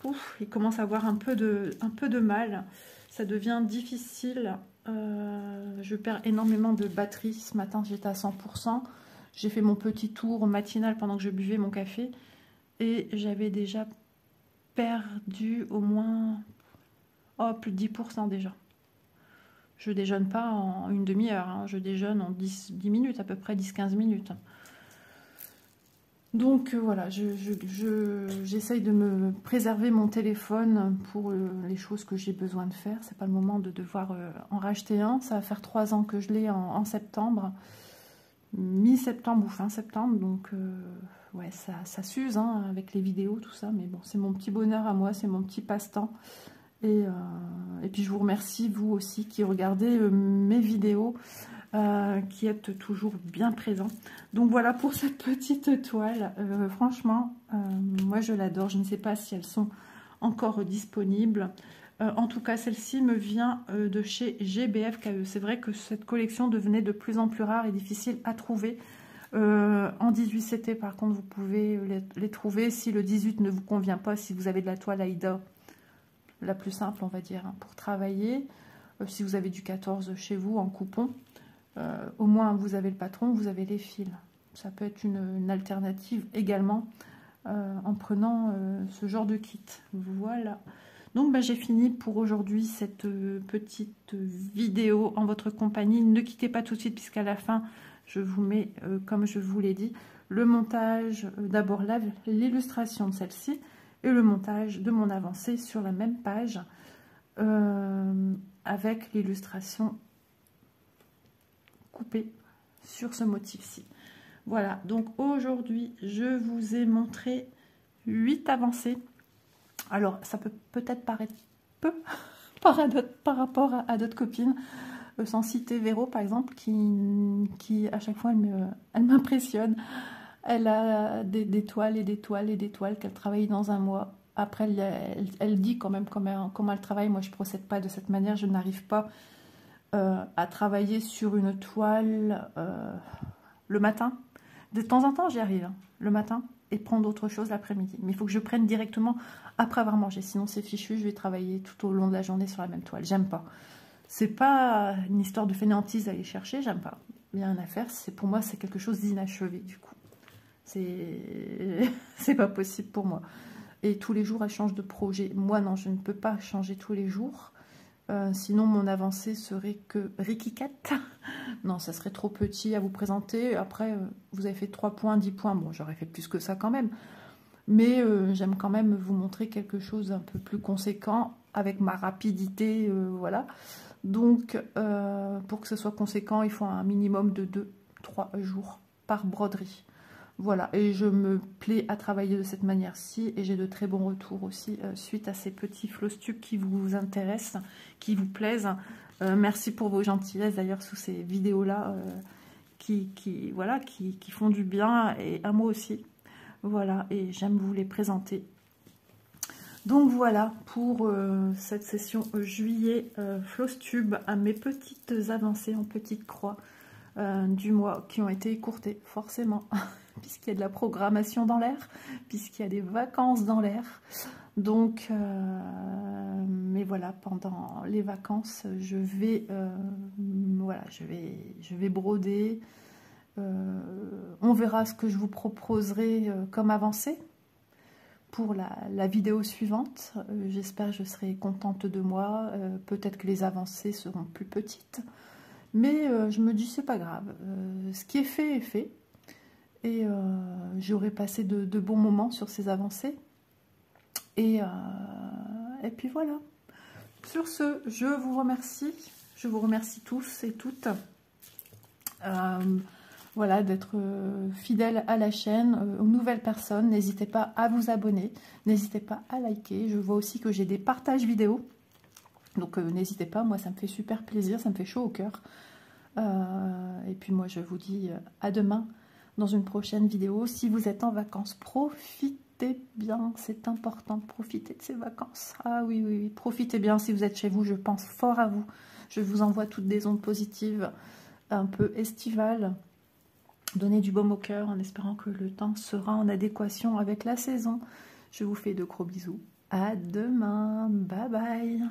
Speaker 1: Ouf, il commence à avoir un peu de mal. Ça devient difficile. Je perds énormément de batterie. Ce matin, j'étais à 100%. J'ai fait mon petit tour matinal pendant que je buvais mon café. Et j'avais déjà perdu au moins plus de 10% déjà. Je déjeune pas en une demi-heure. Hein. Je déjeune en 10 minutes, à peu près 10-15 minutes. Donc voilà, j'essaye de me préserver mon téléphone pour les choses que j'ai besoin de faire. C'est pas le moment de devoir en racheter un. Ça va faire 3 ans que je l'ai en septembre, mi-septembre ou fin septembre. Donc ouais, ça s'use hein, avec les vidéos, tout ça. Mais bon, c'est mon petit bonheur à moi, c'est mon petit passe-temps. Et puis je vous remercie, vous aussi, qui regardez mes vidéos. Qui êtes toujours bien présent. Donc voilà pour cette petite toile. Franchement, moi je l'adore. Je ne sais pas si elles sont encore disponibles. En tout cas, celle-ci me vient de chez GBFKE. C'est vrai que cette collection devenait de plus en plus rare et difficile à trouver. En 18CT, par contre, vous pouvez les trouver. Si le 18 ne vous convient pas, si vous avez de la toile Aïda, la plus simple, on va dire, hein, pour travailler. Si vous avez du 14 chez vous en coupon, au moins vous avez le patron, vous avez les fils. Ça peut être une alternative également en prenant ce genre de kit. Voilà. Donc bah, j'ai fini pour aujourd'hui cette petite vidéo en votre compagnie. Ne quittez pas tout de suite puisqu'à la fin je vous mets, comme je vous l'ai dit, le montage, d'abord l'illustration de celle-ci et le montage de mon avancée sur la même page avec l'illustration coupé sur ce motif-ci. Voilà, donc aujourd'hui, je vous ai montré 8 avancées. Alors, ça peut peut-être paraître peu par rapport à d'autres copines, sans citer Véro, par exemple, qui à chaque fois, elle m'impressionne. Elle a des toiles et des toiles et des toiles qu'elle travaille dans un mois. Après, elle dit quand même comment elle travaille. Moi, je ne procède pas de cette manière. Je n'arrive pas à travailler sur une toile le matin. De temps en temps, j'y arrive, hein, le matin, et prendre autre chose l'après-midi. Mais il faut que je prenne directement après avoir mangé. Sinon, c'est fichu, je vais travailler tout au long de la journée sur la même toile. J'aime pas. C'est pas une histoire de fainéantise à aller chercher, j'aime pas. Il y a rien à faire. Pour moi, c'est quelque chose d'inachevé, du coup. C'est pas possible pour moi. Et tous les jours, elle change de projet. Moi, non, je ne peux pas changer tous les jours. Sinon, mon avancée serait que Rikicat. Non, ça serait trop petit à vous présenter. Après, vous avez fait 3 points, 10 points. Bon, j'aurais fait plus que ça quand même. Mais j'aime quand même vous montrer quelque chose un peu plus conséquent avec ma rapidité. Voilà. Donc, pour que ce soit conséquent, il faut un minimum de 2-3 jours par broderie. Voilà, et je me plais à travailler de cette manière-ci et j'ai de très bons retours aussi suite à ces petits floss tubes qui vous intéressent, qui vous plaisent. Merci pour vos gentillesses d'ailleurs sous ces vidéos-là qui font du bien et à moi aussi. Voilà, et j'aime vous les présenter. Donc voilà pour cette session juillet floss tube à mes petites avancées en petites croix du mois qui ont été écourtées forcément. Puisqu'il y a de la programmation dans l'air, puisqu'il y a des vacances dans l'air. Donc, mais voilà, pendant les vacances, je vais broder. On verra ce que je vous proposerai comme avancée pour la vidéo suivante. J'espère que je serai contente de moi. Peut-être que les avancées seront plus petites. Mais je me dis, c'est pas grave. Ce qui est fait est fait. Et j'aurais passé de bons moments sur ces avancées. Et puis voilà. Sur ce, je vous remercie. Je vous remercie tous et toutes. Voilà, d'être fidèles à la chaîne. Aux nouvelles personnes, n'hésitez pas à vous abonner. N'hésitez pas à liker. Je vois aussi que j'ai des partages vidéo. Donc n'hésitez pas, moi ça me fait super plaisir, ça me fait chaud au cœur. Et puis moi, je vous dis à demain dans une prochaine vidéo. Si vous êtes en vacances, profitez bien. C'est important de profiter de ces vacances. Ah oui, oui, oui, profitez bien. Si vous êtes chez vous, je pense fort à vous. Je vous envoie toutes des ondes positives, un peu estivales. Donnez du baume au cœur en espérant que le temps sera en adéquation avec la saison. Je vous fais de gros bisous. À demain. Bye bye.